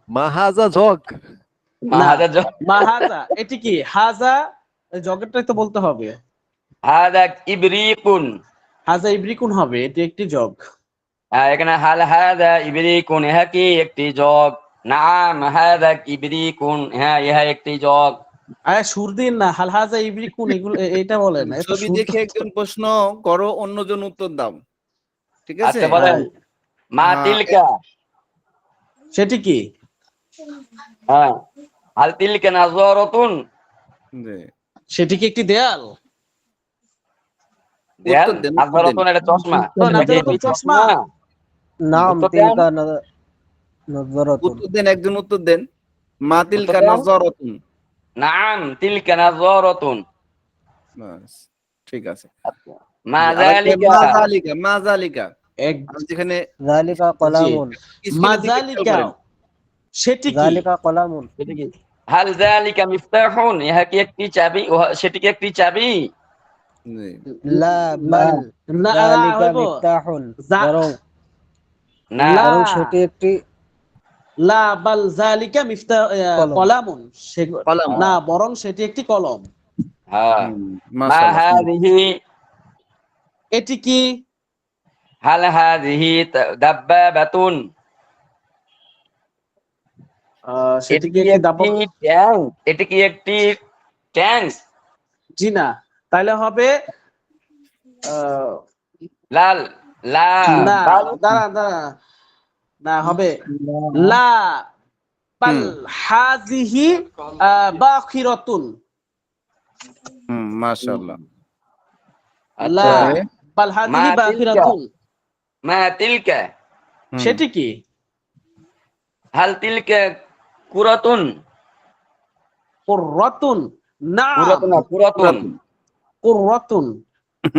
মাহাজা জগ, মা না, হাযা মাহাজা এটি কি? হাজা জগেরটাই তো বলতে হবে, হাযা ইবরিকুন। হাজা ইবরিকুন হবে, এটি একটি জগ। এখানে হাল হাযা ইবরিকুন, ইহা কি একটি জগ? নাম হাযা ইবরিকুন, হ্যাঁ ইহা একটি জগ। আরে সুর দিন না, হাল হাজা ইবরিকুন এগুলো এটা বলেন, এত ছবি সুর দেখে একজন প্রশ্ন করো, অন্যজন উত্তর দাও, ঠিক আছে? আচ্ছা বলেন, মা হ্যাঁ, তিলকা। সেটি কি? হ্যাঁ, হাল তিলকা নাযরাতুন, জি। সেটি কি একটি দেয়াল? দেয়াল, উত্তর দেন, উত্তর দেন। নাযরাতুন এটা চশমা। ও, এটা কি নাযরাতুন একটি চশমা। নাম উত্তর দেন, তিলকা নজরাতুন। উত্তর দেন, একজন উত্তর দেন। মা উত্তর তিলকা দেন। নাযরাতুন। নাম তিলকা নাযরাতুন। বাস, ঠিক আছে। আচ্ছা, মা জি, আরেক ভাই, যালিকা, মা জালিকা, মা জালিকা। এক আমি যেখানে যালিকা জি, কলামুন। স্ক্রিনের দিকে খেয়াল মাজালিকা করেন। সেটি কি? যালিকা কলামুন। এটা কি? হাল যালিকা মিফতাহুন, ইহা কি একটি চাবি? সেটি কি একটি চাবি? জি। লা বাল না, যালিকা হইব মিফতাহুন। যা- বরং না, লা বরং সেটি একটি লা বাল যালিকা মিফতা কলম। কলামুন। কলম। না, বরং সেটি একটি কলম। হ্যাঁ। মা মাশাআল্লাহ। হাদিহি, এটি কি? হাল হাদিহি দাব্বাবাতুন, সেটি এটি কি কি একটি একটি ট্যাঙ্ক? এটি কি একটি ট্যাঙ্ক? জি না, তাহলে হবে আহ, লাল, লা না, বাল, দাঁড়া, না হবে লা বাল হাজিহি বাখিরাতুন। মাশাআল্লাহ। আচ্ছা, লা তবে বাল মা হাজিহি তিলকা, বাখিরাতুন, মা তিলকা, সেটি কি? হাল তিলকা কুরাতুন, কুররাতুন। নাম, কুরাতুন না, কুরাতুন। কুররাতুন,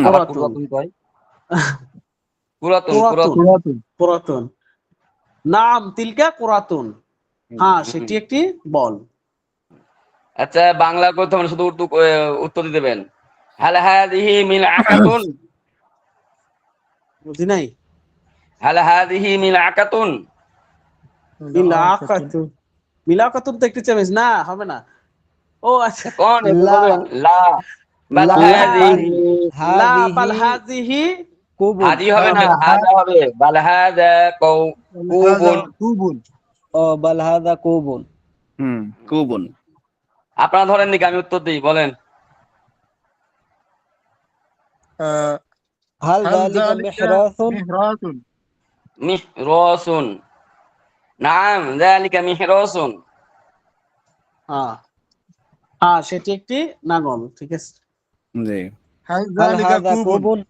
আবার কুরাতুন, কুরাতুন কয়, কুরাতুন, কুরাতুন, কুরাতুন। কুরাতুন। নাম তিলকা কুরাতুন। হ্যাঁ, সেটি একটি বল। আচ্ছা, বাংলা করতে হবে না, শুধু উর্দু উত্তর দিতে দেবেন। হাল হাদিহি মিলআকাতুন, বুঝি নাই। হাল হাদিহি মিলআকাতুন। মিলাকাতু, মিলাকাতুন তো একটি চামিচ না, হবে না। ও আচ্ছা, কোন এবার লা বলবেন? লা বাল লা হাদিহি, লা বাল হাদিহি হাজিহি কুবুন। হাদি হবে না, হাদা হবে। বাল হাদা কুবুন। কুবুন। ও বাল হাদা কুবুন। কুবুন। আপনারা ধরেন নাকি আমি উত্তর দিই, বলেন। হাল হাল যালিকা যালিকা মিহরাসুন। মিহরাতুন। মিহরাসুন, নাম যালিকা মিহরাসুন। হ্যাঁ, হ্যাঁ, সেটি একটি নাঙল, ঠিক আছে। জি। হাল হাল যালিকা হাদা কুবুন। কুবুন।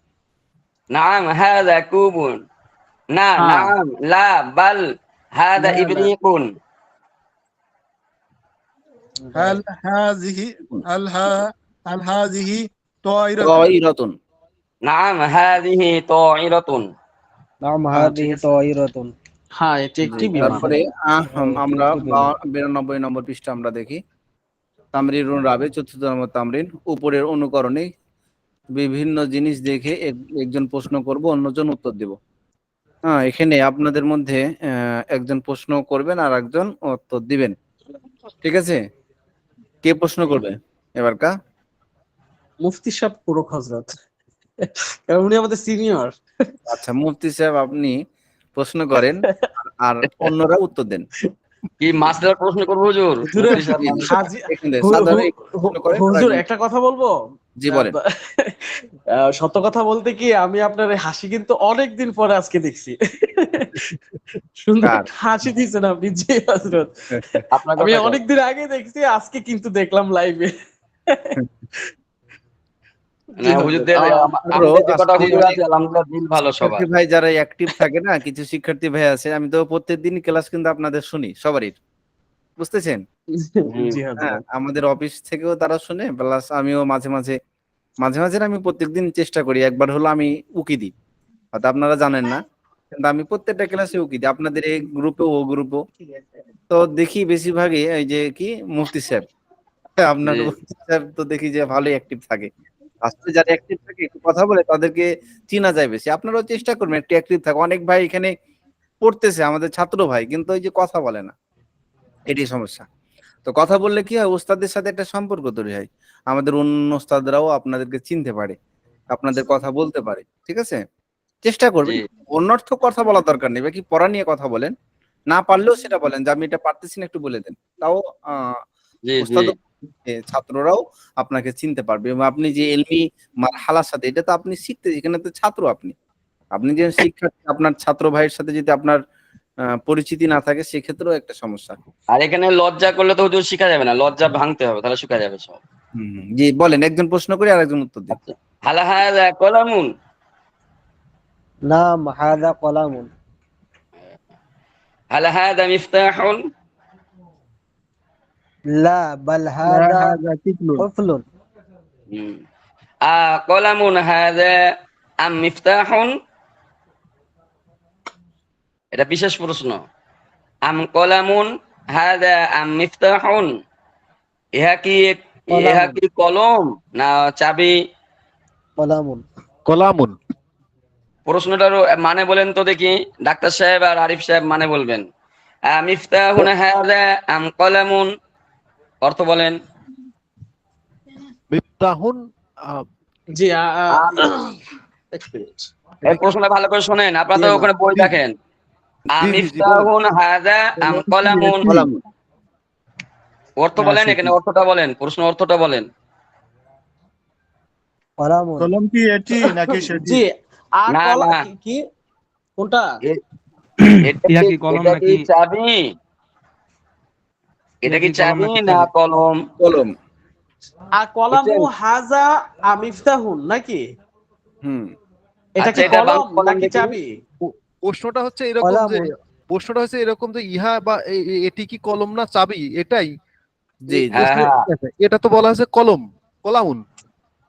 নাম হাদা কুবুন। না, হ্যাঁ, নাম লা বাল হাদা লা লা। ইবরিকুন। হাল হাযিহি হাল হাযিহি তায়রাতুন। তায়রাতুন। নাম হাদিহি তায়রাতুন। নাম হ্যাঁ, ঠিক হাদিহি আছে। তায়রাতুন। হ্যাঁ, এটি জি, একটি বিমান। তারপরে এটি আমরা একটি বিমান। 92 নম্বর পৃষ্ঠা আমরা দেখি। তামরিনুর রাবে ৪র্থ নম্বর তামরিন। উপরের অনুকরণে বিভিন্ন জিনিস দেখে একজন প্রশ্ন করব, অন্যজন উত্তর দেব। হ্যাঁ, এখানে আপনাদের মধ্যে একজন প্রশ্ন করবেন আর একজন উত্তর দিবেন। ঠিক আছে? কে প্রশ্ন করবে এবারকা? মুফতি সাহেব পুরো হযরত, কারণ উনি আমাদের সিনিয়র। আচ্ছা, মুফতি সাহেব আপনি প্রশ্ন করেন আর অন্যরা উত্তর দেন। কি মাসদার প্রশ্ন করবো হুজুর? হুজুরে মুফতি সাহেব মানে। হাজি এখানে সাধারণ প্রশ্ন করেন আর হুজুর, একজন- একটা কথা বলবো। জি, বলেন। সত্য কথা বলতে কি, আমি আপনার এই হাসি কিন্তু অনেকদিন পরে আজকে দেখছি। সুন্দর কার? একটা হাসি দিয়েছেন আপনি, জি হযরত। আপনার আমি কথা কয়। অনেকদিন আগে দেখছি, আজকে কিন্তু দেখলাম লাইভে। জি না হুজুর হযরত। আমাদের যে কটা আজকে হুজুর অনেক আছে আলহামদুলিল্লাহ দিল ভালো শিক্ষার্থী সবার। ভাই যারা অ্যাক্টিভ থাকে না, কিছু শিক্ষার্থী ভাই আছে, আমি তো প্রত্যেকদিন ক্লাস কিন্তু আপনাদের শুনি সবারই, বুঝতেছেন? জি হ্যাঁ, হযরত। আমাদের অফিস থেকেও তারা শুনে, প্লাস আমিও মাঝে মাঝে না, আমি প্রত্যেকদিন চেষ্টা করি, একবার হলো আমি উকি দিই, হয়তো আপনারা জানেন না, কিন্তু আমি প্রত্যেকটা ক্লাসে উকি দিই, আপনাদের এই গ্রুপে ও গ্রুপও। তো দেখি বেশিরভাগই এই যে কি মুফতি সাহেব, আপনার জি, মুফতি সাহেব তো দেখি যে ভালোই অ্যাক্টিভ থাকে। আসলে যারা অ্যাক্টিভ থাকে একটু কথা বলে তাদেরকে চেনা যায় বেশি। আপনারাও চেষ্টা করবেন একটু অ্যাক্টিভ থাকা। অনেক ভাই এখানে পড়তেছে, আমাদের ছাত্র ভাই, কিন্তু ওই যে কথা বলে না, এটাই সমস্যা। তো কথা বললে কি হয়, ওস্তাদের সাথে একটা সম্পর্ক তৈরি হয়, আমাদের অন্য ওস্তাদরাও আপনাদেরকে চিনতে পারে, আপনাদের কথা বলতে পারে। ঠিক আছে? চেষ্টা জি, করবেন। অনর্থক কথা বলা দরকার নেই, বাকি পড়া নিয়ে কথা বলেন। না পারলেও সেটা বলেন যে আমি এটা পারতেছি না, একটু বলে দেন। তাও জি, জি, ওস্তাদ ছাত্ররাও আপনাকে চিনতে পারবে, এবং আপনি যে এলমি মারহালার সাথে, এটা তো আপনি শিখতে, এখানে তো ছাত্র আপনি, আপনি যে শিক্ষার্থী, আপনার ছাত্র ভাইয়ের সাথে যদি আপনার পরিচিতি না থাকে সেক্ষেত্রেও একটা সমস্যা। আর এখানে লজ্জা করলে তো হুজুর শিখা যাবে না, লজ্জা ভাঙতে হবে, তাহলে শিখা যাবে সব। জি বলেন, একজন প্রশ্ন করে আর একজন উত্তর দিন। আচ্ছা, হাল হাযা কলামুন, نعم هذا قلم হাল হাযা মিফতাহুন, لا بل لا هذا هذا كفل قفل হুম। কলামুন হাযা আম মিফতাহুন, এটা বিশেষ প্রশ্ন। আম কলামুন হাযা আম মিফতাহুন, ইহা কি কলম না চাবি? قلم কলামুন। প্রশ্নটার মানে বলেন তো দেখি, ডাক্তার সাহেব আর আরিফ সাহেব মানে বলবেন। মিফতাহুন হাযা আম কলামুন, অর্থ বলেন। মিফতাহুন জি আম- এক মিনিট। এই প্রশ্নটা ভালো করে শোনেন, আপনারা তো ওখানে বই জি, দেখেন। জি, জি, জি, বলেন। মিফতাহুন হাযা আম কলামুন, কলাম। অর্থ হ্যাঁ, বলেন, সেটি। এখানে অর্থটা বলেন, প্রশ্ন অর্থটা বলেন। قلم কলম কি এটি নাকি সেটি? জি আর না কলা না, কি কোনটা? এ- ইহা কি কলম এটা কি নাকি? চাবি? এটা ইহা কি কি কলম চাবি নাকি না চাবি? কলম? কলম। আর কলামু বুঝছেন? হাজা মিফতাহুন নাকি? হুম। এটা আচ্ছা, কি এটা কলম বলেন নাকি দেখি। চাবি? প্রশ্নটা হচ্ছে এরকম কলাম যে ইহা বা এটি কি কলম না চাবি, এটাই জি জি। হ্যাঁ হ্যাঁ, এটা তো বলা হয়েছে কলম, কলামুন,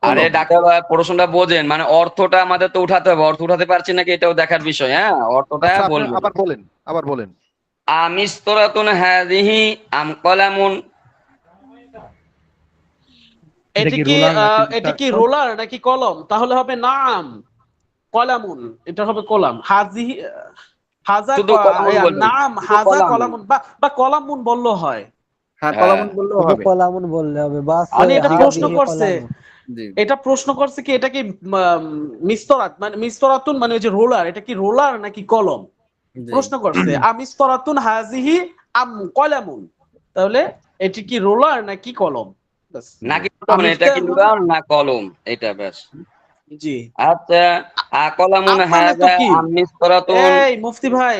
আরে কলম। ডাক্তার প্রশ্নটা বোঝেন, মানে অর্থটা আমাদের তো উঠাতে হবে, অর্থ উঠাতে পারছি নাকি এটাও দেখার বিষয়। হ্যাঁ, অর্থটা আচ্ছা, আপনি বলবেন। আবার বলেন। আমিস্তরাতুন হাযিহি আম কলামুন, এটা এটা কি কি রুলার নাকি এটা কি রোলার নাকি কলম? তাহলে হবে নাম কলামুন, এটা হবে কলাম। হাজিহি হাজা শুধু কলামুন বলবেন, নাম শুধু হাজা কলামুন। কলামুন বা কলামুন বললেও হয়। হ্যাঁ, হ্যাঁ, কলামন বললেও শুধু হবে। কলামুন বললে হবে বাস মানে এটা প্রশ্ন হাদিহি করছে, কলামুন জি এটা প্রশ্ন করছে কি এটা কি মিস্তরাত মানে মিস্তরাতুন মানে ওই যে রোলার, এটা কি রোলার নাকি কলম? জি। প্রশ্ন করছে আমিস্তরাতুন হাজিহি আম কলামুন, তাহলে এটি কি রোলার নাকি কলম? ব্যাস। নাকি কলম, এটা কি আমিফতাহুন, রুলার না কলম, এটা ব্যাস। জি। আচ্ছা, কলামুন আম মানে তো হাযা কি? আম মিস্তরাতুন, এই মুফতি ভাই,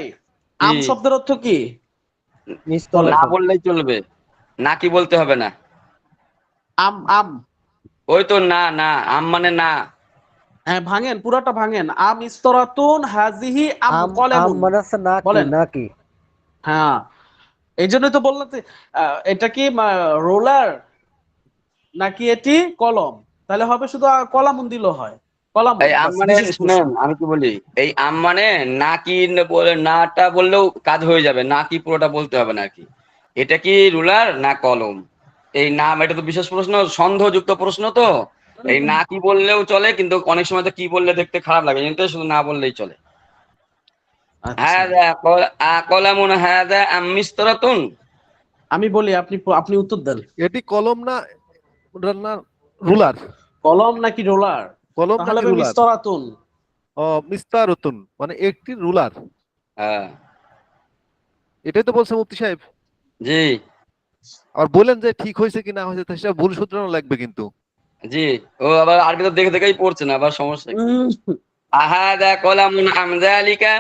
জি, আম শব্দের অর্থ কি? বলেন। না নিস্তরাতুন বললেই চলবে, নাকি বলতে হবে না। আম আম ওই তো না না, আম মানে না। হ্যাঁ ভাঙেন, পুরাটা ভাঙেন। আম ইস্তরাতুন হাজিহি আম আম আম কলামুন, মানে হচ্ছে নাকি বলেন। নাকি হ্যাঁ, এই জন্যই তো বললাম যে, এটা কি রোলার নাকি এটি কলম? তাহলে হবে শুধু কলামুন দিলেও হয়, কলামুন এই আম বাস, মানে বিশেষ প্রশ্ন। শুনেন, আমি কি বলি, এই আম মানে নাকি বলে নাটা বললেও কাজ হয়ে যাবে, নাকি পুরোটা বলতে হবে নাকি। এটা কি রুলার না কলম, এই নাম, এটা তো বিশেষ প্রশ্ন, সন্দেহযুক্ত প্রশ্ন তো। এই না কি বললেও চলে, কিন্তু অনেক সময় তো কি বললে দেখতে খারাপ লাগে, কিন্তু শুধু না বললেই চলে। আচ্ছা, কলামুন হাযা আম মিস্তরাতুন, আমি বলি, আপনি আপনি উত্তর দেন। এটি কলম না না রুলার, কলম নাকি রোলার? কলম তাহলে নাকি হবে রুলার? মিস্তরাতুন। মিস্তারতুন মানে একটি রুলার, হ্যাঁ, এটাই তো বলছে মুফতি সাহেব। জি আর বলেন যে ঠিক হয়েছে কি না হয়েছে, তা সেটা ভুল শুধরানো লাগবে কিন্তু। জি, ও আবার আরবি তো দেখে দেখেই পড়ছে না, আবার সমস্যা কি? উম, আহাদা কলামুন আম যালিকা,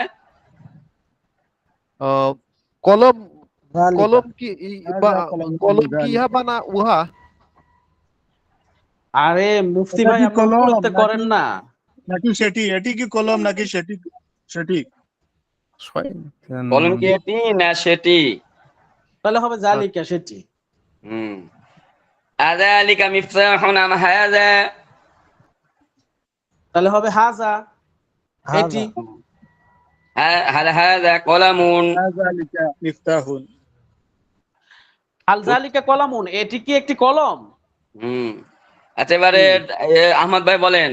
আহ, কলম, যালিকা কলম কি বা هذا কলম কলম কি ذلك ইহা বা না উহা? আরে মুফতি এটা ভাই, কি আপনি কলম উপরতে করেন নাকি না। নাকি সেটি? এটি কি কলম নাকি সেটি? সেটি কলম কি এটি না সেটি? তাহলে হবে জালিকা, সেটি। হুম, আযালিকা মিফতাহুন আম হাযা, তাহলে হবে হাজা, এটি। হাজা হাল হাযা কলামুন, ذلك مفتاح আল জালিকা কলামুন, এটি কি একটি কলম? হুম। আচ্ছা, এবারে আহমদ ভাই বলেন,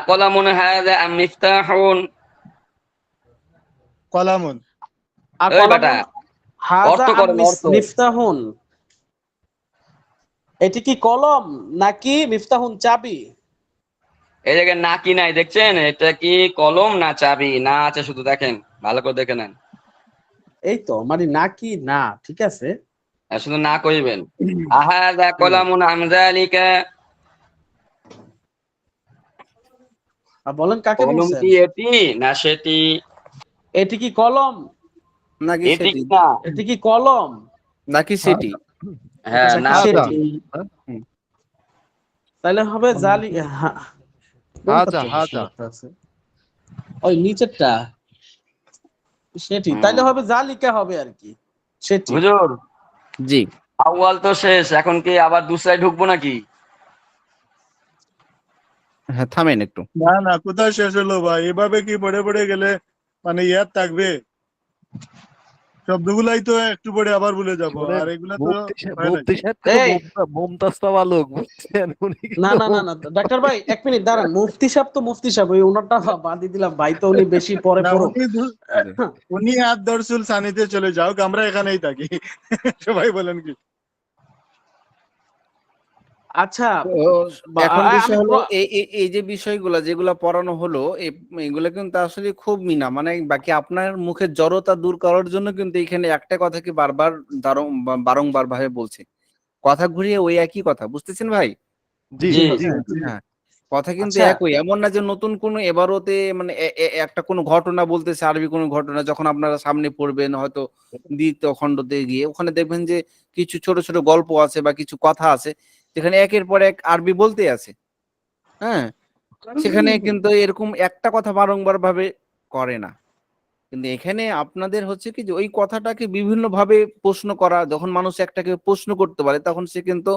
কলামুন হাযা আম মিফতাহুন। কলাম আর ওই বেটা, কলামুন হাজা অর্থ আম করেন, অর্থ। মিফতাহুন, এটি কি কলম নাকি মিফতাহুন চাবি? এই জায়গায় না কি নাই দেখছেন, এটা কি কলম না চাবি, না আছে শুধু, দেখেন ভালো করে দেখে নেন। এই তো মানে নাকি না, ঠিক আছে। আর শুধু না কইবেন। আহাযা কলামুন আম যালিকা, আর বলেন কাকে কলম বলছেন? কি এটি না সেটি? এটি কি কলম নাকি এটি সেটি? না, এটি কি কলম? নাকি সেটি? হ্যাঁ এটা না কি হাজা। সেটি? হুম। তাহলে হবে জালি হাজা হাজা। ওই নিচেরটা সেটি, তাহলে হবে জালিকা হবে আর কি, সেটি। হুজুর জি। আউয়াল তো শেষ, এখন কি আবার দুসরায় ঢুকবো নাকি? হ্যাঁ, থামেন একটু। না না, কোথায় শেষ হলো ভাই? এভাবে কি পড়ে পড়ে গেলে মানে ইয়াদ থাকবে? শব্দগুলাই তো একটু পরে আবার ভুলে যাব, শোনেন, আর এগুলা তো হয় না। মুফতি সাহেব কিন্তু এই মমতাজটা ভালো, বুঝছেন? উনি না কিন্তু না না না ডাক্তার ভাই, এক মিনিট দাঁড়ান। মুফতি সাহেব তো মুফতি সাহেব, ওই ওনারটা বাদই দিলাম ভাই, তো উনি বেশি পরে না, পড়ুক। জি। উনি হাত দরসুল সানিতে চলে যাও, আমরা এখানেই থাকি। সবাই বলেন কি? আচ্ছা, তো বা- এখন আমি বিষয় হলো এই যে বিষয়গুলা যেগুলা পড়ানো হলো এগুলো কিন্তু আসলে খুব মিনা মানে বাকি আপনার মুখের জড়তা দূর করার জন্য কিন্তু এখানে একটা কথা কি বারবার বারংবার ভাবে বলছে, কথা ঘুরিয়ে ওই একই কথা, বুঝতেছেন ভাই? জি জি জি হ্যাঁ, জি। হ্যাঁ, কথা কিন্তু আচ্ছা একই, এমন না যে নতুন কোনো এবারতে মানে একটা কোনো ঘটনা বলতেছে, আরবি কোনো ঘটনা যখন আপনারা সামনে পড়বেন হয়তো দ্বিতীয় খণ্ডতে গিয়ে ওখানে দেখবেন যে কিছু ছোট ছোট গল্প আছে বা কিছু কথা আছে যেখানে একের পর এক আরবি বলতে আছে। হ্যাঁ, সেখানে কিন্তু এরকম একটা কথা বারংবার ভাবে করে না, কিন্তু এখানে আপনাদের হচ্ছে কি যে ওই কথাটাকে বিভিন্ন ভাবে প্রশ্ন করা, যখন মানুষ একটাকে প্রশ্ন করতে পারে তখন সে কিন্তু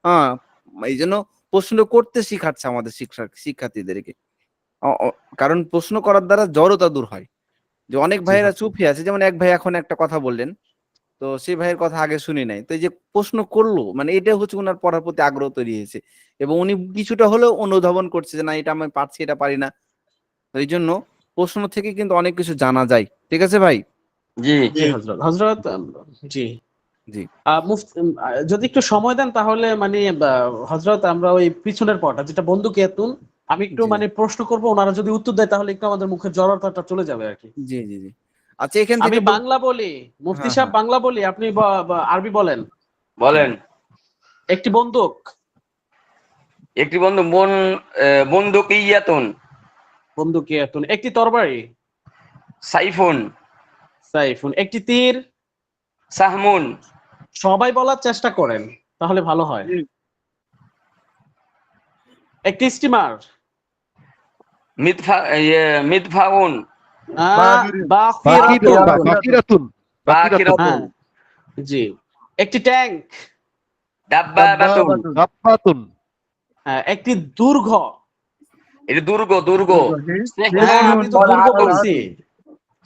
হ্যাঁ, এই জন্য প্রশ্ন করতে শিখাচ্ছে আমাদের শিক্ষার্থীদেরকে। কারণ প্রশ্ন করার দ্বারা জড়তা দূর হয়। যে অনেক জি ভাইয়েরা চুপ হয়ে আছে, যেমন এক ভাই এখন একটা কথা বললেন, তো সেই ভাইয়ের কথা আগে শুনি নাই, তো এই যে প্রশ্ন করলো মানে এটা হচ্ছে ওনার পড়ার প্রতি আগ্রহ তৈরি হয়েছে এবং উনি কিছুটা হলেও অনুধাবন করছে যে না এটা আমি পারছি এটা পারি না। তো এই জন্য প্রশ্ন থেকে কিন্তু অনেক কিছু জানা যায়। ঠিক আছে ভাই? জি জি হযরত হযরত জি জি যদি একটু সময় দেন তাহলে মানে হযরত আমরা ওই পিছনের পড়াটা যেটা বন্দুকিয়াতুন, আমি একটু জি মানে প্রশ্ন করব, ওনারা যদি উত্তর দেয় তাহলে একটু আমাদের মুখের জড়তাটা চলে যাবে আর কি। জি জি জি। আচ্ছা, এখান আমি থেকে বাংলা বলি, মুফতি হ্যাঁ সাহেব হ্যাঁ বাংলা বলি, আপনি আরবি বলেন। বলেন। একটি বন্দুক। একটি বন্দুকিয়াতুন। বন্দুকিয়াতুন। একটি তরবারি। সাইফুন। সাইফুন। একটি তীর। সাহমুন। সবাই বলার চেষ্টা করেন তাহলে ভালো হয়। জি। একটি স্টিমার। মিদফাউন। বাকিরাতুন বাকিরাতুন। বাকিরাতুন বাকিরাতুন হ্যাঁ, জি। একটি ট্যাঙ্ক। দাব্বাবাতুন। গাপ্পাতুন একটি দুর্গ। এটা দুর্গ দুর্গ। হ্যাঁ, আমি তো দুর্গ বলছি।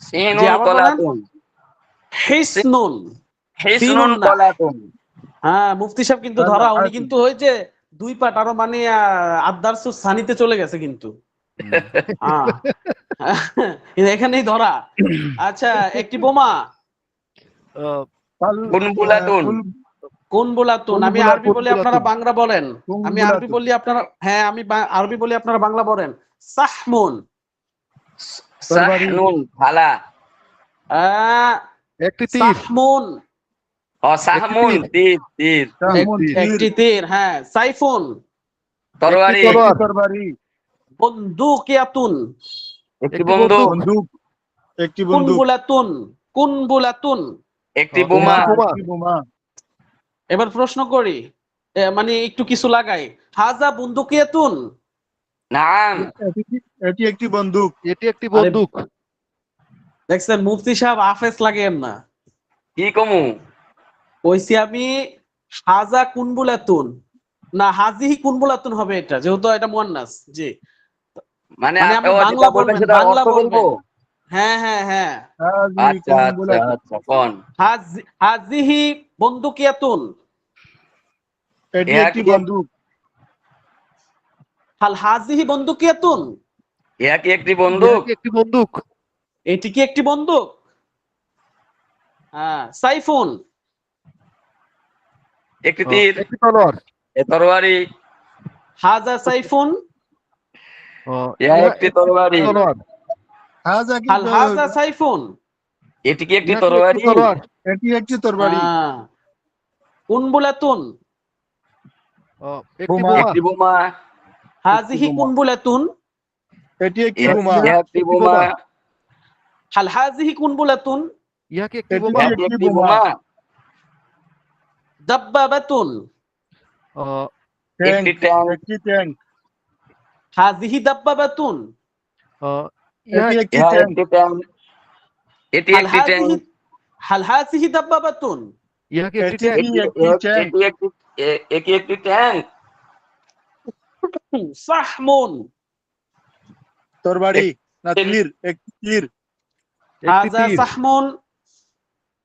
জি, সিনুন আবার বলেন। কলাতুন। হিসনুন। হিসনুন সিনুন না। কলাতুন। হ্যাঁ, মুফতি সাহেব কিন্তু ধরা, উনি কিন্তু ওই যে দুই পাট আরো মানে আদার্স সানিতে চলে গেছে কিন্তু। হ্যাঁ, এখানেই ধরা। আচ্ছা, একটি বোমা। বুনবুলাতুন। কোন বোলাতুন? আমি আরবি বলি আপনারা বাংলা বলেন। আমি আরবি কুনবুলাতুন। বলি আপনারা, হ্যাঁ আমি আরবি বলি আপনারা বাংলা বলেন। সাহমুন। তরবারি। সাহনুন ভালা। আহ, একটি তীর সাহমুন। সাহমুন তীর তীর। সাহমুন, তীর। একটি তীর, হ্যাঁ। সাইফুন। তরবারি। তলোয়ার তরবারি। বন্দুকিয়াতুন। একটি একটি বন্দুক। বন্দুক। একটি বন্দুক। কুনবুলাতুন। কুনবুলাতুন। একটি বোমা। একটি বোমা। এবার প্রশ্ন করি, মানে একটু কিছু লাগাই। হাজা বন্দুকিয়াতুন। নাম। এটি একটি বন্দুক। এটি একটি আরে বন্দুক দেখছেন মুফতি সাহেব আফেস লাগেন না। কি কমু? কইছি আমি হাজা কুনবুলাতুন, না হাজিহি কুনবুলাতুন হবে এটা, যেহেতু এটা মুয়ান্নাস। জি, মানে মানে আপনি যেটা বাংলা বলবেন বলবেন, সেটা বাংলা অর্থ বলবো। বলবেন। হ্যাঁ হ্যাঁ হ্যাঁ। হাজি আচ্ছা আচ্ছা কুনবুলাতুন। আচ্ছা কোন? হাজিহি বন্দুকিয়াতুন। এটি ইহা একটি কি বন্দুক। হাল হাজিহি বন্দুকিয়াতুন। ইহা কি একটি ইহা বন্দুক? কি একটি বন্দুক এটি কি একটি বন্দুক? হ্যাঁ। সাইফুন। একটি তীর। একটি তলোয়ার এ তরবারি। হাজা সাইফুন। ইহা ইহা একটি একটি তরবারি। তলোয়ার হাজা কি? হাল হাজা সাইফুন। এটি কি একটি ইহা কি একটি তরবারি? তলোয়ার এটি একটি তরবারি। কুনবুলাতুন। একটি বোমা। বোমা একটি বোমা। হাজিহি বোমা। কুনবুলাতুন। এটি একটি ইহা বোমা। ইহা একটি একটি বোমা। বোমা হাল হাজিহি কুনবুলাতুন। ইহা কি একটি এটি বোমা? ইহা কি একটি একটি বোমা। বোমা? দাব্বাবাতুন আহ, ট্যাঙ্ক, একটি ট্যাঙ্ক। একটি ট্যাঙ্ক। হাযিহি দাব্বাবাতুন আহ, ইহা এটি একটি ইহা ট্যাঙ্ক। একটি ট্যাঙ্ক। এটি হাল একটি ট্যাঙ্ক। হাযিহি হাল হাযিহি দাব্বাবাতুন ইহা কি একটি এটি ট্যাঙ্ক? কি একটি ট্যাঙ্ক? এটি একটি ট্যাঙ্ক। সাহমুন তরবারি না তীর? একটি তীর। একটি হাযা তীর। সাহমুন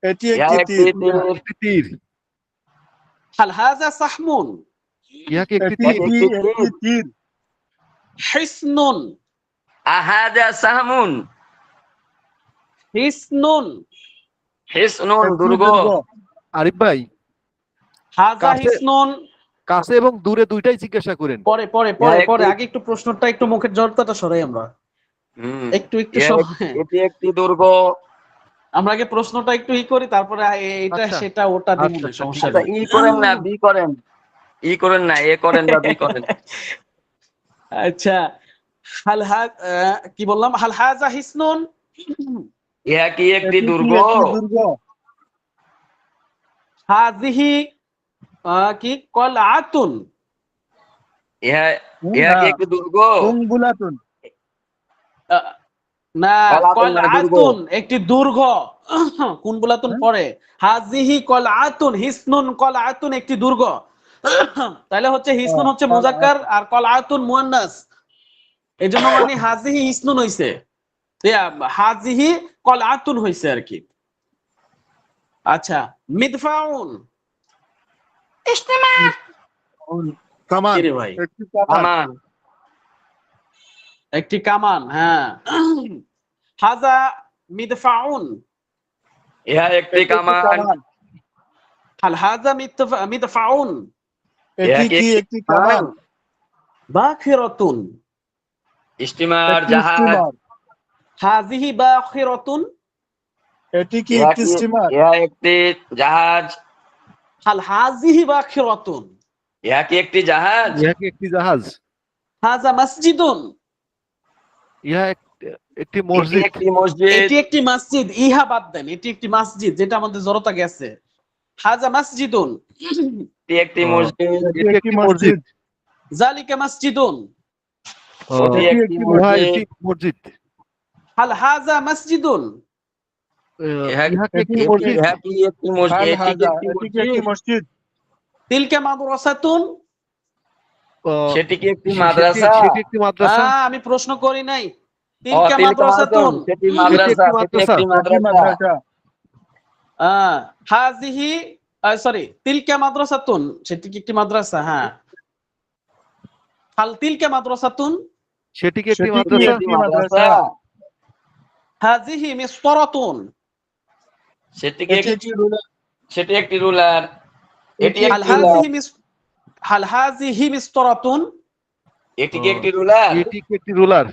এটি ইহা একটি একটি তীর। তীর। একটি তীর। হাল হাযা সাহমুন ইহা কি একটি এটি তীর? কি একটি একটি তীর। তীর? হিসনুন আহাদা সাহমুন। হিসনুন হিসনুন একটি দুর্গ। দুর্গ। আরিফ ভাই, হাযা কাছে হিসনুন কাছে এবং দূরে দুইটাই জিজ্ঞাসা করেন। পরে পরে ইহা পরে একটি পরে আগে একটু প্রশ্নটা একটু মুখের জড়তাটা সরাই আমরা হুম, একটু একটু ইহা সময় এটি একটি দুর্গ। আমরা আগে প্রশ্নটা একটু করি তারপরে এটা আচ্ছা, সেটা ওটা দিব আচ্ছা, না আচ্ছা, সমস্যা আচ্ছা, নেই ই করেন না, বি করেন। ই করেন না, এ করেন বা বি করেন। আচ্ছা কি বললাম হাল হাযা হিসনুন ইহা কি একটি এটি কি দুর্গ? একটি দুর্গ? হাযিহি কি কলআতুন ইহা ইহা কি একটি দুর্গ? কুম্বুলাতুন। আহ, না কলাতুন না, দুর্গ। কলআতুন একটি দুর্গ কোন বুলাতুন পরে হাযিহি কলআতুন হিসনুন কলআতুন একটি দুর্গ তাহলে হচ্ছে হিসনুন হচ্ছে মুজাক্কার আর কলআতুন মুয়ান্নাস এজন্য মানে হাযিহি হিসনুন হইছে হাযিহি কলআতুন হইছে আর কি আচ্ছা মিদফাউন কামান। কি রে ভাই একটি কামান। আমান। একটি কামান হ্যাঁ হাযা মিদফাউন ইহা একটি কামান। হাল হাযা মিদফাউন এটি কি একটি কামান? বাখিরাতুন স্টিমার, একটি জাহাজ। স্টিমার। হাযিহি বাখিরাতুন এটি কি ইহা একটি স্টিমার? ইহা একটি জাহাজ। হাল হাযিহি বাখিরাতুন ইহা কি একটি জাহাজ? ইহা কি একটি জাহাজ? হাযা মসজিদুন ইহা একটি এটি মসজিদ। একটি মসজিদ। এটি একটি মসজিদ ইহা বাদ দেন এটি একটি মসজিদ যেটা আমাদের জড়তা গেছে হাযা মসজিদুন এটি একটি মসজিদ। এটি একটি মসজিদ। যালিকা মসজিদুন ওটি এটি একটি একটি উহা মসজিদ। একটি মসজিদ। হাল হাযা মসজিদুন ইহা কি এটি একটি একটি- মসজিদ? ইহা কি একটি মসজিদ? হাল এটি কি হাজা। একটি এটি কি একটি মসজিদ? মসজিদ? তিলকা মাদ্রাসাতুন সেটি কি একটি মাদ্রাসা? সেটি একটি মাদ্রাসা। আমি প্রশ্ন করি নাই ও, তিলকা তিলকা মাদ্রাসাতুন মাদ্রাসাতুন। সেটি মাদ্রাসা। সেটি একটি এটি মাদ্রাসা। মাদ্রাসা। হাযিহি সরি তিলকা মাদ্রাসাতুন সেটি কি একটি মাদ্রাসা হ্যাঁ হাল তিলকা মাদ্রাসাতুন সেটি কি একটি সেটি কি মাদ্রাসা? একটি একটি মাদ্রাসা। মাদ্রাসা? হাযিহি মিসতারাতুন সেটি কি এটি একটি রুলার। সেটি একটি রুলার। এটি হাল একটি রুলার। হাযিহি মিসতারাতুন এটি কি একটি রুলার? এটি কি একটি রুলার?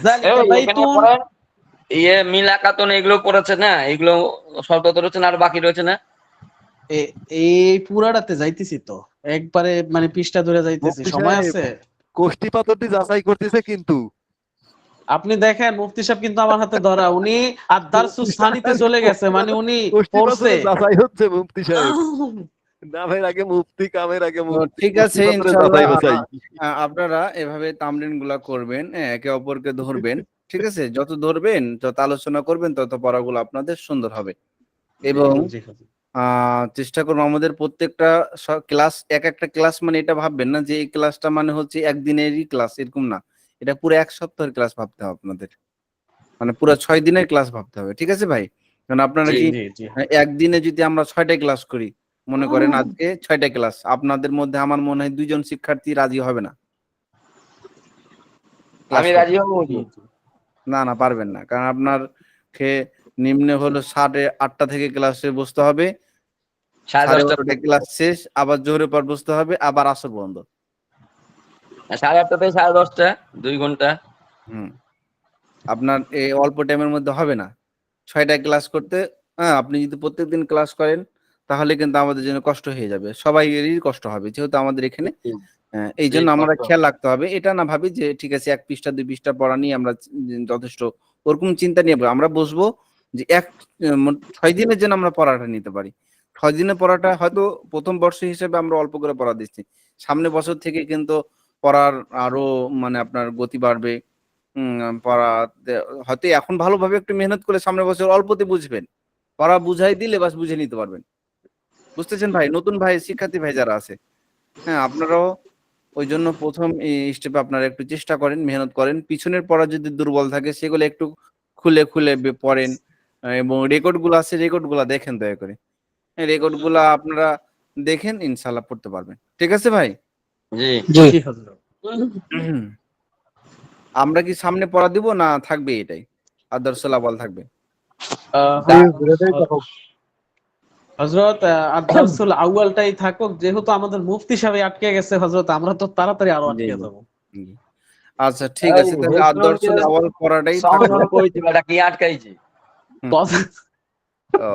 যালিকা এই, এখানে বাইতুন পড়েন। মিলাকাতন এগুলো পড়েছে না? এগুলো শব্দ তো রয়েছে না, আর বাকি রয়েছে না? এই পুরাটাতে যাইতেছি তো একবারে মানে পৃষ্ঠা ধরে যাইতেছি মুফতি সময় সাহেব, আছে কোষ্ঠী পাথরটি যাচাই করতেছে কিন্তু। আপনি দেখেন মুফতি সাহেব কিন্তু আমার হাতে ধরা উনি আদারসু সানিতে চলে গেছে মানে উনি কোষ্ঠী পড়ছে পাথরের যাচাই হচ্ছে মুফতি সাহেব। নামের আগে মুফতি, কামের আগে তো মুফতি। ঠিক আছে, কোষ্ঠী পাথরের ইনশাআল্লাহ যাচাই বাছাই। আপনারা এভাবে তামরিন গুলা করবেন, একে অপরকে ধরবেন। ঠিক আছে, যত ধরবেন, যত আলোচনা করবেন, তত পড়াগুলো আপনাদের সুন্দর হবে। এবং চেষ্টা করবো আমাদের প্রত্যেকটা ক্লাস, এক একটা ক্লাস মানে এটা ভাববেন না যে এই ক্লাসটা মানে হচ্ছে একদিনেরই ক্লাস, এরকম না। এটা পুরো এক সপ্তাহের ক্লাস ভাবতে হবে আপনাদের, মানে পুরো 6 দিনের ক্লাস ভাবতে হবে। ঠিক আছে ভাই? কারণ আপনারা জি কি জি জি একদিনে যদি আমরা 6টা ক্লাস করি, মনে করেন আজকে 6টা ক্লাস, আপনাদের মধ্যে আমার মনে হয় 2জন শিক্ষার্থী রাজি হবে না ক্লাস আমি করতে। রাজি হব। না না, পারবেন না, কারণ আপনার নিম্নে হলো 8:30 থেকে ক্লাসে বসতে হবে, 12:30 ক্লাস শেষ, আবার জোহরের পর বসতে হবে, আবার আসর বন্ধ। 8:30 থেকে 10:30, 2 ঘন্টা। আপনার এই অল্প টাইমের মধ্যে হবে না 6টা ক্লাস করতে। হ্যাঁ, আপনি যদি প্রত্যেকদিন ক্লাস করেন তাহলে কিন্তু আমাদের জন্য কষ্ট হয়ে যাবে, সবাইয়েরই কষ্ট হবে, যেহেতু আমাদের এখানে। এই জন্য আমরা খেয়াল রাখতে হবে, এটা না ভাবি যে ঠিক আছে 1 পৃষ্ঠা 2 পৃষ্ঠা পড়া নিয়ে আমরা যথেষ্ট, ওরকম চিন্তা নিয়ে আমরা বসবো যে 6 দিনের জন্য আমরা পড়াটা নিতে পারি। 6 দিনের পড়াটা হয়তো প্রথম বর্ষ হিসেবে আমরা অল্প করে পড়া দিচ্ছি। সামনের বছর থেকে কিন্তু পড়ার আরো মানে আপনার গতি বাড়বে। পড়াতে হয়তো এখন ভালোভাবে একটু মেহনত করে সামনের বছর অল্পতে বুঝবেন। পড়া বুঝাই দিলে বাস বুঝে নিতে পারবেন। বুঝতেছেন ভাই? নতুন ভাই, শিক্ষার্থী ভাই যারা আছে, হ্যাঁ, আপনারাও ওই জন্য প্রথম এই স্টেপে আপনারা একটু চেষ্টা করেন, মেহনত করেন। পিছনের পড়া যদি দুর্বল থাকে সেগুলো একটু খুলে খুলে পড়েন, এবং রেকর্ড গুলো আছে, রেকর্ড গুলা দেখেন দয়া করে। রেকর্ড গুলা আপনারা দেখেন, ইনশাল্লাহ পড়তে পারবেন। ঠিক আছে ভাই? জি জি হযরত। আমরা কি সামনে পড়া দিব না থাকবে এটাই? আদর্শুল আওয়াল থাকবে? হযরত আদ-দারসুল আউয়ালটাই থাকুক, যেহেতু আমাদের মুফতি সাহেব আটকে গেছে হযরত, আমরা তো তাড়াতাড়ি আরো জি, আটকে জি। যাব। জি। আচ্ছা ঠিক আছে, তাহলে আদর্শুল আওয়াল পড়াটাই থাকবে। কইছি বেটা কি আটকাইছি। কথা- ও,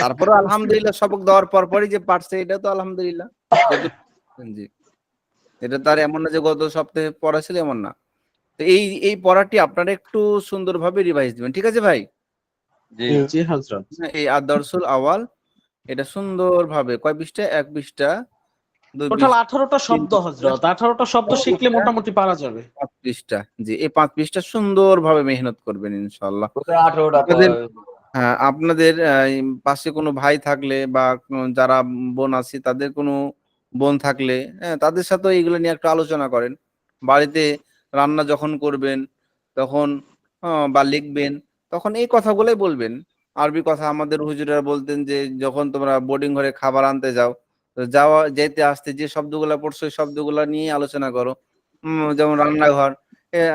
তারপরে আলহামদুলিল্লাহ সবক দেওয়ার পর পরই যে পারছে এটা তো আলহামদুলিল্লাহ। জি, এটা তার এমন না যে গত সপ্তাহে পড়া ছিল এমন না। তো এই পড়াটি আপনারা একটু সুন্দরভাবে রিভাইজ দিবেন। ঠিক আছে ভাই? জি জি হযরত। এই আদর্শুল আওয়াল এটা সুন্দরভাবে কয় পৃষ্ঠা? 1 পৃষ্ঠা, 2 টোটাল পৃষ্ঠা, 18টা 3 শব্দ পৃষ্ঠা, হযরত। 18টা শব্দ 4 শিখলে পৃষ্ঠা, মোটামুটি পারা যাবে। 5 পৃষ্ঠা। জি, এই 5 পৃষ্ঠা সুন্দরভাবে মেহনত করবেন ইনশাআল্লাহ। 18টা আপনাদের হ্যাঁ, আপনাদের পাশে কোনো ভাই থাকলে বা যারা বোন আছে তাদের কোনো বোন থাকলে, হ্যাঁ, তাদের সাথেও এইগুলো নিয়ে একটু আলোচনা করেন। বাড়িতে রান্না যখন করবেন তখন বা লিখবেন তখন এই কথাগুলোই বলবেন। আরবি কথা আমাদের হুজুরেরা বলতেন যে যখন তোমরা বোর্ডিং ঘরে খাবার আনতে যাও, তো যেতে আসতে যে শব্দগুলা পড়ছো ওই শব্দগুলা নিয়ে আলোচনা করো। যেমন রান্নাঘর,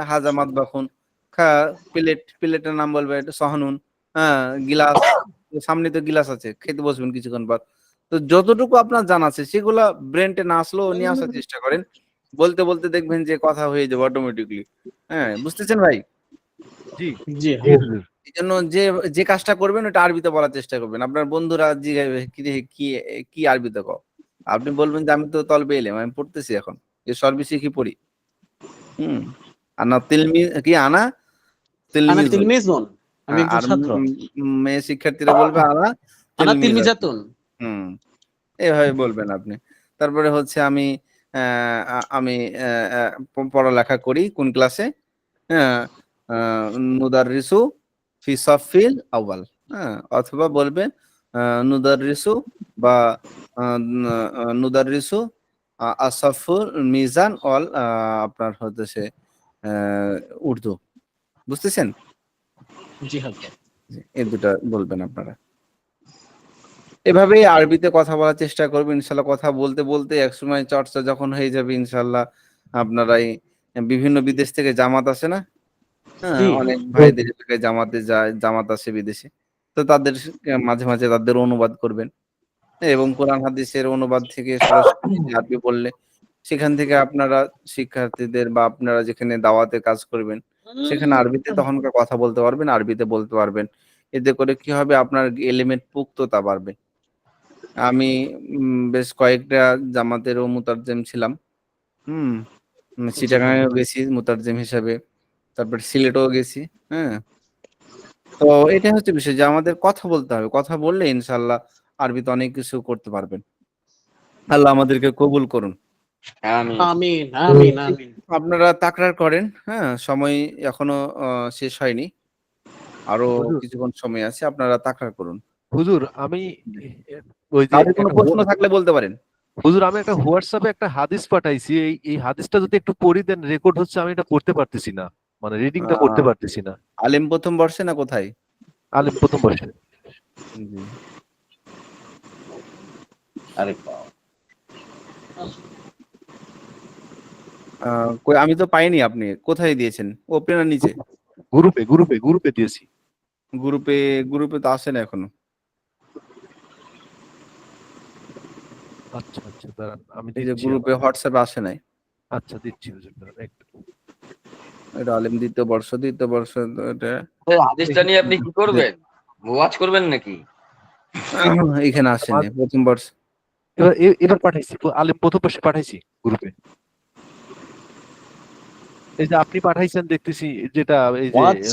হাজামাত বাখুন, খা প্লেটের নাম বলবে এটা সহনুন, হ্যাঁ, গিলাস, সামনে তো গিলাস আছে, খেতে বসবেন কিছুক্ষণ পর। তো যতটুকু আপনার জানা আছে সেগুলা ব্রেনটে না আসলেও নিয়ে আসার চেষ্টা করেন। বলতে বলতে দেখবেন যে কথা হয়ে যাবে অটোমেটিকলি। হ্যাঁ, বুঝতেছেন ভাই? জি জি জি হযরত। হুজুর। এই জন্য যে যে কাজটা করবেন ওটা আরবিতে বলার চেষ্টা করবেন। আপনার বন্ধুরা জিজ্ঞাসা কি রে, কি কি আরবিতে কও? আপনি বলবেন যে আমি তো তলবে এলেম, আমি পড়তেছি এখন, এ সর্বি শিখি পড়ি। হুম, আনা তিলমি কি আনা আনা তিলমিজুন। তিলমিজুন, আমি একজন আর ছাত্র। মেয়ে শিক্ষার্থীরা বলবে আনা আনা তিলমিজাতুন। তিলমিজাতুন। হুম, এভাবে বলবেন আপনি। তারপরে হচ্ছে আমি আমি পড়ালেখা করি কোন ক্লাসে? হ্যাঁ, নুদাররিসু ফি সাফিল আউয়াল। হ্যাঁ, অথবা বলবেন নুদাররিসু বা নুদাররিসু আসাফুল মিজান অল আপনার হতেছে উর্দু। বুঝতেছেন? জি হযরত। এই দুটা বলবেন আপনারা। এভাবেই আরবিতে কথা বলার চেষ্টা করবেন ইনশাল্লাহ। কথা বলতে বলতে একসময় চর্চা যখন হয়ে যাবে ইনশাল্লাহ, আপনারাই বিভিন্ন বিদেশ থেকে জামাত আসে না? হ্যাঁ, জি অনেক ভাইদের এলাকায় জামাতে যায়, জামাত আসে বিদেশে। তো তাদের মাঝে মাঝে তাদের অনুবাদ করবেন, এবং কোরআন হাদিসের অনুবাদ থেকে সরাসরি আরবি বললে সেখান থেকে আপনারা শিক্ষার্থীদের বা আপনারা যেখানে দাওয়াতে কাজ করবেন সেখানে আরবিতে তখনকার কথা বলতে পারবেন, আরবিতে বলতে পারবেন। এতে করে কি হবে? আপনার এলিমেন্ট পুক্ততা বাড়বে। আমি বেশ কয়েকটা জামাতেরও মুতারজেম ছিলাম। হুম, জি চিটাগাংয়েও হযরত। গেছি মুতারজেম হিসাবে। তারপর সিলেটেও গেছি। হ্যাঁ? তো এটাই হচ্ছে বিষয় যে আমাদের কথা বলতে হবে। কথা বললে ইনশাআল্লাহ আরবিতে অনেক কিছু করতে পারবেন। আল্লাহ আমাদেরকে কবুল করুন। আমিন। আমিন আমিন আমিন। আপনারা তাকরার করেন, হ্যাঁ? সময় এখনো শেষ হয়নি। আরো হুজুর কিছুক্ষণ সময় আছে। আপনারা তাকরার করুন। হুজুর আমি ওই যে কারো কোনো একটা প্রশ্ন থাকলে বলতে পারেন। হুজুর আমি একটা হোয়াটসঅ্যাপে একটা হাদিস পাঠাইছি, এই হাদিসটা যদি একটু পড়ি দেন, রেকর্ড হচ্ছে, আমি এটা করতে পারতেছি না, মানে রিডিংটা করতে আ পারতেছি না। আলিম ১ম বর্ষে না কোথায়? আলিম প্রথম বর্ষে। জি। আরে আ কই আমি তো পাইনি আপনি। কোথায় দিয়েছেন? ওপেন নিচে? গ্রুপে দিয়েছি। গ্রুপে গ্রুপে তো আসে না এখনো। আচ্ছা আচ্ছা, দাঁড়ান আমি এই যে দিচ্ছি গ্রুপে আবার। হোয়াটসঅ্যাপে আসে নাই। আচ্ছা দিচ্ছি হুজুর, দাঁড়ান একটু। এটা আলিম ২য় বর্ষ তো এটা হাদিসটা নিয়ে আপনি কি করবেন? ওয়াচ করবেন নাকি? এখানে আসেনি। ১ম বর্ষ। এবার পাঠাইছি, আলিম প্রথম বর্ষে পাঠাইছি গ্রুপে। এই যে আপনি পাঠাইছেন দেখতেছি, যেটা এই যে ওয়াচ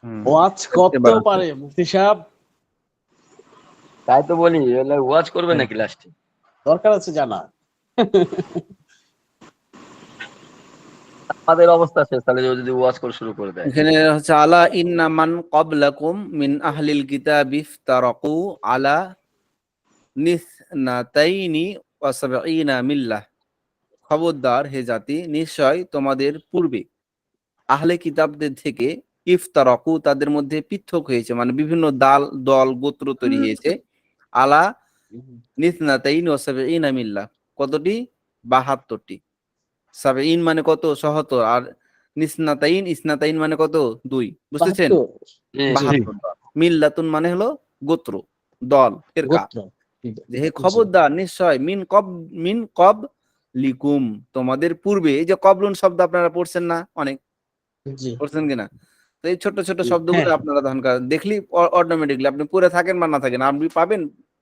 ওয়াজ করতেও এবার পারে মুফতি সাহেব, তাই তো বলি, ওয়াজ করবে নাকি লাস্টে? দরকার আছে জানা। আমাদের অবস্থা শেষ তাহলে, ও যদি ওয়াজ করে শুরু করে দেয়। এখানে হচ্ছে আলা ইন্না মান ক্বাবলাকুম মিন আহলিল কিতাবি ইফতারাকু আলা নিসনাতাইনি ওয়া সাবঈনা মিল্লাহ। খবরদার হে জাতি, নিশ্চয় তোমাদের পূর্বে আহলে কিতাবদের থেকে ইফতারাকু তাদের মধ্যে পৃথক হয়েছে, মানে বিভিন্ন দল গোত্র তৈরি হয়েছে। আলা নিসনাতাইনি ওয়া সাবঈনা মিল্লাহ, কতটি? 72টি। সাবঈন মানে কত? ৭৭। আর ইসনাতাইন মানে কত? ২। বুঝতেছেন? 72 দল। মিল্লাতুন মানে হলো গোত্র, দল, ফিরকা। গোত্র। যে হে খবরদার, নিশ্চয় মিন কব লিকুম, তোমাদের পূর্বে। এই যে কবলুন শব্দ আপনারা পড়ছেন না? অনেক জি পড়ছেন কিনা? তো এই ছোট ছোট জি, শব্দগুলো হ্যাঁ আপনারা দেখলি অটোমেটিকলি আপনি পড়ে থাকেন বা না থাকেন, আপনি পাবেন,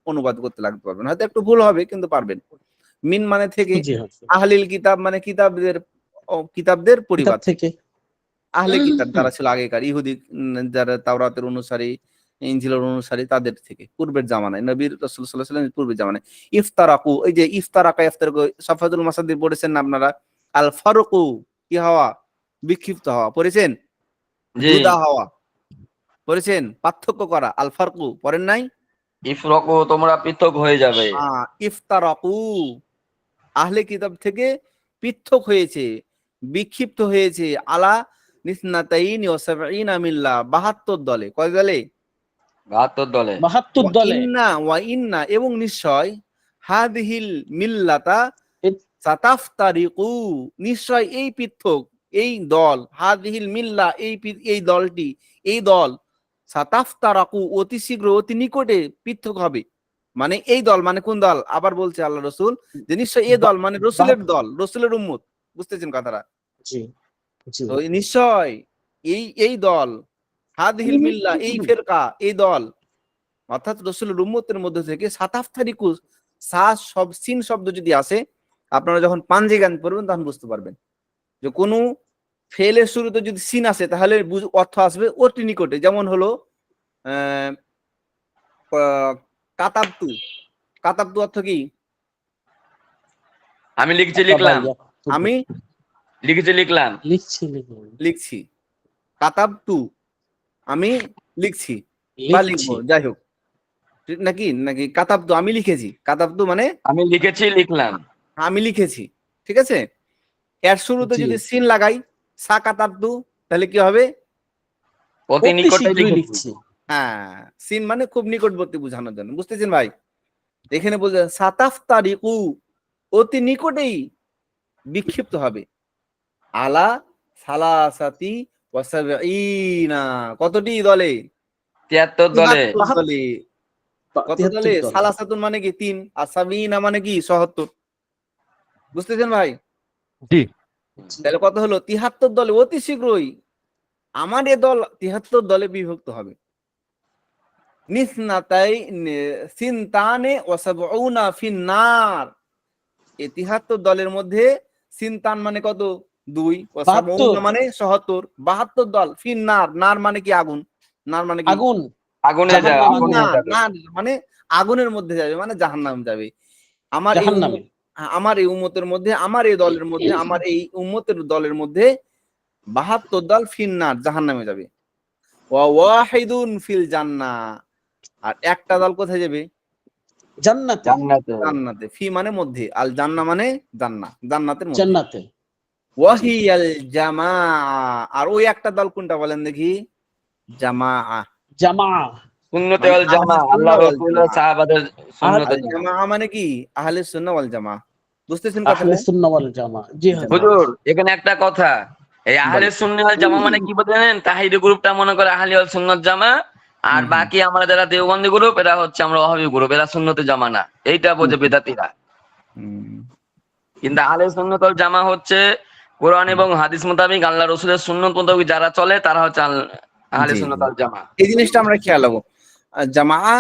অনুবাদ করতে লাগতে পারবেন। হয়তো একটু ভুল হবে কিন্তু পারবেন। মিন মানে থেকে, জি হচ্ছে আহলিল কিতাব মানে কিতাবদের কিতাব পরিবার থেকে। থেকে। আহলে কিতাব যারা ছিল আগেকার ইহুদি, যারা তাওরাতের অনুসারী, ইনজিলের অনুসারী, তাদের থেকে পূর্বের জামানায়, নবীর রাসূল সাল্লাল্লাহু আলাইহি ওয়াসাল্লামের পূর্বের জামানায়। ইফতারাকু, এই যে ইফতারাকা সাফাতুল মাসাদির পড়েছেন না আপনারা? আল ফারুকু, কি হওয়া? বিক্ষিপ্ত হওয়া পড়েছেন? জি। জুদা হওয়া পড়েছেন? পার্থক্য করা, আল ফারকু পড়েন নাই? ইফরাকু, তোমরা পৃথক হয়ে যাবে। ইফতারাকু, আহলে কিতাব থেকে পৃথক হয়েছে, বিক্ষিপ্ত হয়েছে। আলা নিসনাতাইনি ওয়া সাবঈনা মিল্লাহ, 72 দলে। কয় দলে? 72 দলে। 72 দলে। ওয়া ইন্না, এবং নিশ্চয়, হাদিহিল মিল্লাতা এ- সাতাফতারিকু, নিশ্চয় এই পৃথক, এই দল, হাদিহিল মিল্লা, এই দলটি, এই দল, সাতাফতারাকু, অতি শীঘ্র, অতি নিকটে পৃথক হবে। মানে এই দল মানে কোন দল? আবার বলছে আল্লাহ রসুল যে নিশ্চয় এই দল মানে রসুলের দল, রসুলের উম্মত। বুঝতেছেন কথাটা? জি জি তো নিশ্চয় এই দল, হাদিহিল মিল্লা, এই ফিরকা, এই দল, অর্থাৎ রসুলের উম্মতের মধ্যে থেকে সাতাফতারিকু, সিন শব্দ যদি আসে, আপনারা যখন পাঞ্জে জ্ঞান পড়বেন তখন বুঝতে পারবেন যে কোনো ফেলের শুরুতে যদি সিন আসে তাহলে অর্থ আসবে অতি নিকটে। যেমন হলো কাতাবতু, কাতাবতু অর্থ কি? আমি লিখলাম। আমি লিখলাম। লিখছি। কাতাবতু, আমি লিখছি বা লিখবো, যাই হোক, নাকি নাকি কাতাবতু, আমি লিখেছি। কাতাবতু মানে আমি লিখেছি, লিখলাম। আমি লিখেছি, ঠিক আছে? এর শুরুতে যদি সিন লাগাই, সা কাতাবতু, তাহলে কি হবে? অতি নিকটে লিখছি। হ্যাঁ, সিন মানে খুব নিকটবর্তী বোঝানোর জন্য। বুঝতেছেন ভাই? এখানে বলছে সাতাফতারিকু, অতি নিকটেই বিক্ষিপ্ত হবে। আলা সালাসাতি ওয়া সাবঈনা, কতটি দলে? 73 দলে। 73 দলে। কত দলে? সালাসাতুন মানে কি 3, আর সাবঈনা মানে কি ৭৭। বুঝতেছেন ভাই? জি। তাহলে কত হলো? 73 দলে অতি শীঘ্রই আমার এ দল 73 দলে বিভক্ত হবে। নিসনাতাই সিনতানে ওয়া সাবউনা ফিন্নার, এই 73 দলের মধ্যে সিনতান মানে কত? 2, ওয়া সাবউনা মানে ৭৭, 72 দল। ফিন্নার, নার মানে কি? আগুন। নার মানে কি? আগুন। আগুনে যাবে, আগুনে যাবে। নার মানে আগুনের মধ্যে যাবে, মানে জাহান্নাম যাবে। আমার এই জাহান্নামে। আমার এই উম্মতের মধ্যে, আমার এই দলের মধ্যে, আমার এই উম্মতের দলের মধ্যে 72 দল ফিন্নার, জাহান্নামে যাবে। ওয়া ওয়াহিদুন ফিল জান্নাহ, আর একটা দল কোথায় যাবে? জান্নাতে। জান্নাতে। জান্নাতে। ফি মানে মধ্যে, আল জান্নাহ মানে জান্নাহ, জান্নাতের মধ্যে। জান্নাতে। ওয়াহিয়াল জামাআ, আর ওই একটা দল কোনটা বলেন দেখি? জামাআ, জামা। সুন্নতে মানে ওয়াল জামা, আহলে আল্লাহ সুন্নাহ ওয়াল রাসূল ও জামাআ। সাহাবাদের সুন্নতে আল জামা। জামাআ মানে কি? আহলে সুন্নাহ ওয়াল জামাআ। বুঝতেছেন আহলে কথাটা? সুন্নাহ ওয়াল জামা। জি হ্যাঁ। হুজুর, এখানে একটা কথা, এই আহলে বলেন। সুন্নাহ ওয়াল জামা মানে কি বলেন? তাহিরি গ্রুপটা মনে করে আহলে ওয়াল সুন্নাত জামা, আর বাকি আমরা যারা দেওবন্দি গ্রুপ, এরা হচ্ছে আমরা ওয়াহাবি গ্রুপ, এরা সুন্নতে জামা না। এইটা বোঝে বেদাতীরা। কিন্তু আহলে সুন্নাত ওয়াল জামা হচ্ছে কোরআন এবং হাদিস মোতাবেক আল্লাহ রাসূলের সুন্নত মোতাবেক যারা চলে, তারা হচ্ছে আহলে জি, সুন্নাত ওয়াল জামা। এই জিনিসটা আমরা খেয়াল রাখবো। জামাআ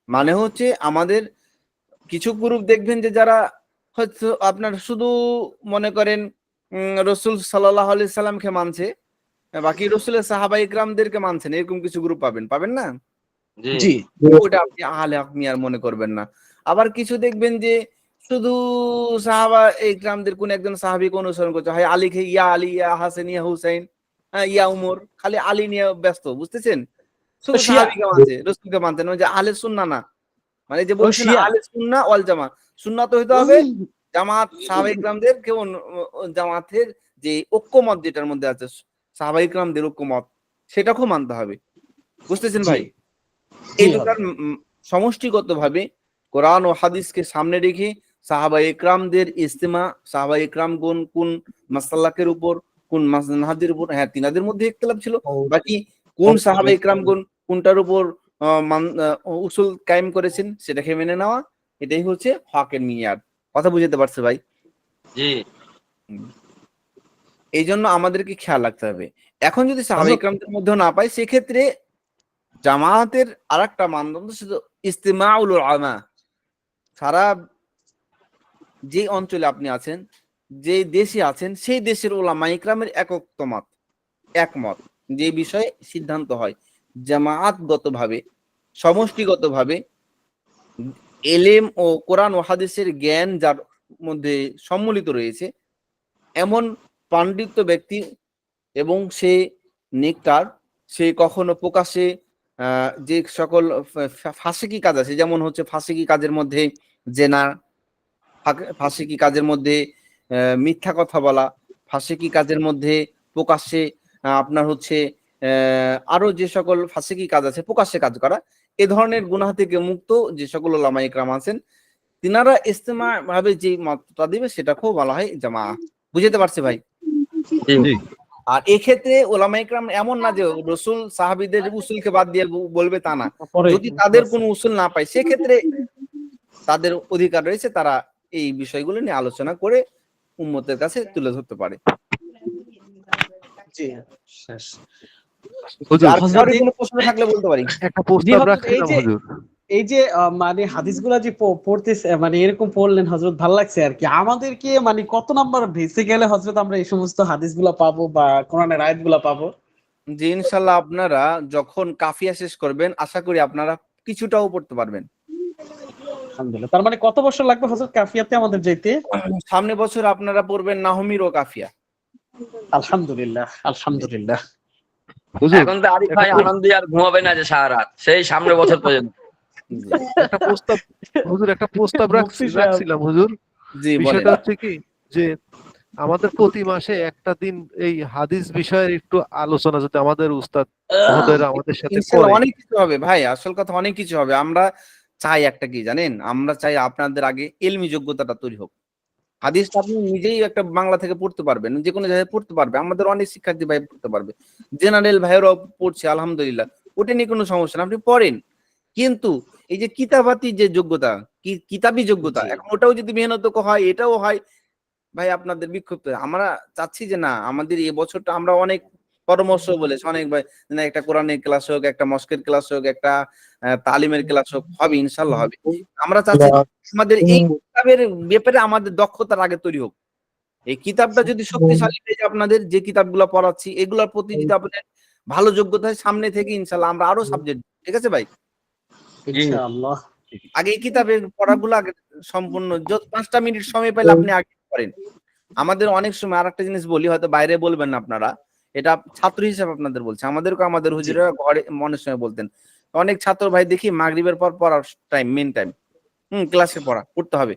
মানে হচ্ছে আমাদের কিছু গ্রুপ দেখবেন যে যারা হয়তো আপনার শুধু মনে করেন রাসূল সাল্লাল্লাহু আলাইহি সাল্লামকে মানছে, বাকি রসুলের সাহাবা ইকরামদেরকে মানছেন, এরকম কিছু গ্রুপ পাবেন, পাবেন না? জি জি ওটা আপনি আহলে হক মিয়ার মনে করবেন না। আবার কিছু দেখবেন যে শুধু সাহাবা ইকরামদের কোন একজন সাহাবীকে অনুসরণ করছে, হয় আলীকে ইয়া আলী, ইয়া হাসান, ইয়া হুসাইন, ইয়া উমর, খালি আলী নিয়ে ব্যস্ত, বুঝতেছেন? শুধু শিয়া সাহাবীকে মানছে, রসুলকে মানতেন, ওই যে আহলে সুন্নাহ না। মানে যে ও বলছেন শিয়া আহলে সুন্নাহ ওয়াল জামাত, সুন্নাত হইতে হবে জামাত সাহাবা ইকরামদের কেউ জামাতের যে ঐক্যমত যেটার মধ্যে আছে, সাহাবা ইকরামদের ঐক্যমত, সেটাকেও মানতে হবে, বুঝতেছেন জি ভাই? জি এই হবে দুটার সমষ্টিগতভাবে কোরআন ও হাদিসকে সামনে রেখে সাহাবা ইকরামদের ইস্তেমা, সাহাবা ইকরামগণ কোন মাসলাকের উপর, কোন মাযহাবের উপর, হ্যাঁ তিনাদের মধ্যে ইখতিলাফ ছিল, বাকি কোন সাহাবা ইকরামগণ কোনটার উপর উসুল কায়েম করেছেন সেটাকে মেনে নেওয়া, এটাই হচ্ছে হকের মিয়াদ। কথা বুঝতে পারছে ভাই? জি এই জন্য আমাদেরকে খেয়াল রাখতে হবে। এখন যদি সাহাবা হযরত ইকরামদের মধ্যেও না পাই, সেক্ষেত্রে জামায়াতের আরেকটা মানদণ্ড শুধু ইস্তেমাউল উলামা। সারা যে অঞ্চলে আপনি আছেন, যে দেশে আছেন, সেই দেশের উলামা ইকরামের একমত যে বিষয়ে সিদ্ধান্ত হয় জামায়াতগতভাবে, সমষ্টিগতভাবে, এলেম ও কোরআন ও হাদিসের জ্ঞান যার মধ্যে সম্মিলিত রয়েছে, এমন পাণ্ডিত্য ব্যক্তি, এবং সে নেককার, সে কখনো প্রকাশ্যে যে সকল ফাসিকি কাজ আছে, যেমন হচ্ছে ফাসিকি কাজের মধ্যে জেনা, ফাসিকি কাজের মধ্যে মিথ্যা কথা বলা, ফাসিকি কাজের মধ্যে প্রকাশ্যে আপনার হচ্ছে আরো যে সকল ফাসিকি কাজ আছে প্রকাশ্যে কাজ করা, এ ধরনের গুনাহ থেকে মুক্ত যে সকল ওলামা ইকরাম আছেন, তিনারা ইস্তেমা ভাবে যে মতটা দিবে সেটাকেও বলা হয় জামা। বুঝতে পারছে ভাই? জি আর এক্ষেত্রে ওলামা ইকরাম এমন না যে রসুল সাহাবীদের উসুলকে বাদ দিয়ে বলবে, তা না। পরে যদি তাদের কোনো উসুল না পায়, সেক্ষেত্রে তাদের অধিকার রয়েছে, তারা এই বিষয়গুলো নিয়ে আলোচনা করে উম্মতের কাছে তুলে ধরতে পারে। জি শেষ হুজুর আর হযরত কারো কোনো প্রশ্ন থাকলে বলতে পারি। একটা জি প্রস্তাব হযরত রাখছিলাম হুজুর। এই যে মানে হাদিসগুলা যে পড়তেছে, মানে এরকম পড়লেন হযরত, ভালো লাগছে আর কি। আমাদেরকে মানে কত নাম্বার ভেসে গেলে হযরত আমরা এই সমস্ত হাদিসগুলা পাবো বা কোরআনের আয়াতগুলা পাবো? যে ইনশাল্লাহ আপনারা যখন কাফিয়া শেষ করবেন, আশা করি আপনারা কিছুটাও পড়তে পারবেন। আলহামদুলিল্লাহ। তার মানে কত বছর লাগবে হযরত কাফিয়াতে আমাদের যেতে? সামনে বছর আপনারা পড়বেন নাহমির ও কাফিয়া। আলহামদুলিল্লাহ আলহামদুলিল্লাহ। হুজুর এখন তো আরিফ একটা ভাই আনন্দে আর ঘুমাবে না যে সারা রাত, সেই সামনের বছর পর্যন্ত। জি একটা প্রস্তাব হুজুর, একটা প্রস্তাব মুফতি সাহেব। রাখছিলাম হুজুর। জি বলেন। বিষয়টা হচ্ছে কি, যে আমাদের প্রতি মাসে একটা দিন এই হাদিস বিষয়ের একটু আলোচনা যদি আমাদের উস্তাদ মহোদয়রা আমাদের সাথে ইনশাল্লাহ করে। অনেক কিছু হবে ভাই, আসল কথা অনেক কিছু হবে। আমরা চাই একটা কি জানেন, আমরা চাই আপনাদের আগে ইলমি যোগ্যতাটা তৈরি হোক। হাদিসটা আপনি নিজেই একটা বাংলা থেকে পড়তে পারবেন, যে কোনো জায়গায় পড়তে পারবে, আমাদের অনেক শিক্ষার্থী ভাই পড়তে পারবে, জেনারেল ভাইয়েরাও পড়ছে আলহামদুলিল্লাহ, ওটা নিয়ে কোনো সমস্যা না, আপনি পড়েন। কিন্তু এই যে কিতাবাতি যে যোগ্যতা, কিতাবি যোগ্যতা, জি এখন ওটাও যদি মেহনত হয়, এটাও হয় ভাই, আপনাদের বিক্ষুব্ধ। আমরা চাচ্ছি যে না, আমাদের এই বছরটা আমরা অনেক পরামর্শ বলেছি অনেক ভাই, না একটা কোরআনের ক্লাস হোক, একটা মস্কের ক্লাস হোক, একটা তালিমের ক্লাস হোক, হবে ইনশাল্লাহ হবে। আমরা চাচ্ছি আমাদের এই কিতাবের ব্যাপারে আমাদের দক্ষতার আগে তৈরি হোক। এই কিতাবটা যদি শক্তিশালী হয়ে যায়, আপনাদের যে কিতাবগুলো পড়াচ্ছি এগুলোর প্রতি যদি আপনাদের ভালো যোগ্যতা হয়, সামনে থেকে ইনশাল্লাহ আমরা আরো সাবজেক্ট, ঠিক আছে ভাই? ইনশাআল্লাহ। আগে এই কিতাবের পড়াগুলো আগে সম্পূর্ণ 5টা মিনিট সময় পেলে আপনি আগে করেন। আমাদের অনেক সময় আরেকটা জিনিস বলি, হয়তো বাইরে বলবেন না আপনারা, এটা ছাত্র হিসেবে আপনাদের বলছে, আমাদেরকে আমাদের হুজুরেরা ঘরে মনের সময় বলতেন, অনেক ছাত্র ভাই দেখি মাগরিবের পর পড়ার টাইম, মেন টাইম, ক্লাসে পড়তে হবে।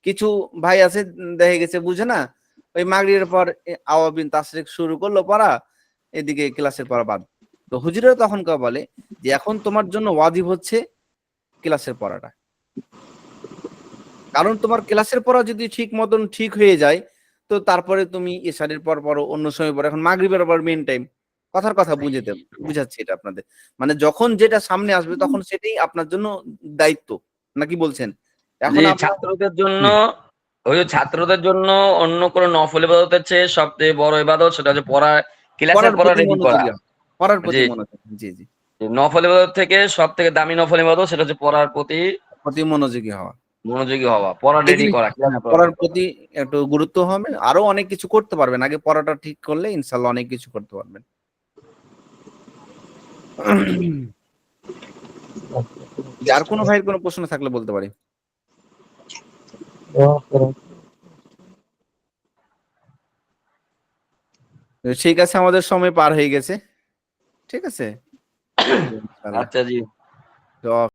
কিছু ভাই আছে দেখে গেছে বুঝে না, ওই মাগরিবের পর আওয়াবিন তাসরিক শুরু করলো পড়া, এদিকে ক্লাসের পড়া বাদ। তো হুজুরেরা তখন বলে যে এখন তোমার জন্য ওয়াজিব হচ্ছে ক্লাসের পড়াটা, কারণ তোমার ক্লাসের পড়া যদি ঠিক মতন ঠিক হয়ে যায়, তো তারপরে তুমি এশারের পর পড়ো, অন্য সময় পড়ো। এখন মাগরিবের পর মেন টাইম, কথার কথা বুঝাচ্ছি এটা আপনাদের, মানে যখন যেটা সামনে আসবে তখন সেটাই আপনার জন্য দায়িত্ব, নাকি বলছেন? এখন যে আপনার ছাত্রদের জন্য, ওই যে ছাত্রদের জন্য অন্য কোনো নফল ইবাদতের চেয়ে সবচেয়ে বড় ইবাদত সেটা হচ্ছে পড়া, ক্লাসের পড়ার পড়া প্রতি রেডি করা। মনোযোগী হওয়া, পড়ার প্রতি জি মনোযোগ, জি জি, নফল ইবাদত থেকে সব থেকে দামি নফল ইবাদত সেটা হচ্ছে পড়ার প্রতি প্রতি মনোযোগী হওয়া, মনোযোগী হওয়া, পড়া এই রেডি জিনিস, করা, ক্লাস পড়া পড়ার ready করা। প্রতি একটু গুরুত্ব হবে, আরো অনেক কিছু করতে পারবেন। আগে পড়াটা ঠিক করলে ইনশাল্লাহ অনেক কিছু করতে পারবেন। যার কোনো ভাইয়ের কোনো প্রশ্ন থাকলে বলতে পারি। ঠিক আছে, আমাদের সময় পার হয়ে গেছে। ঠিক আছে। আচ্ছা জি। তো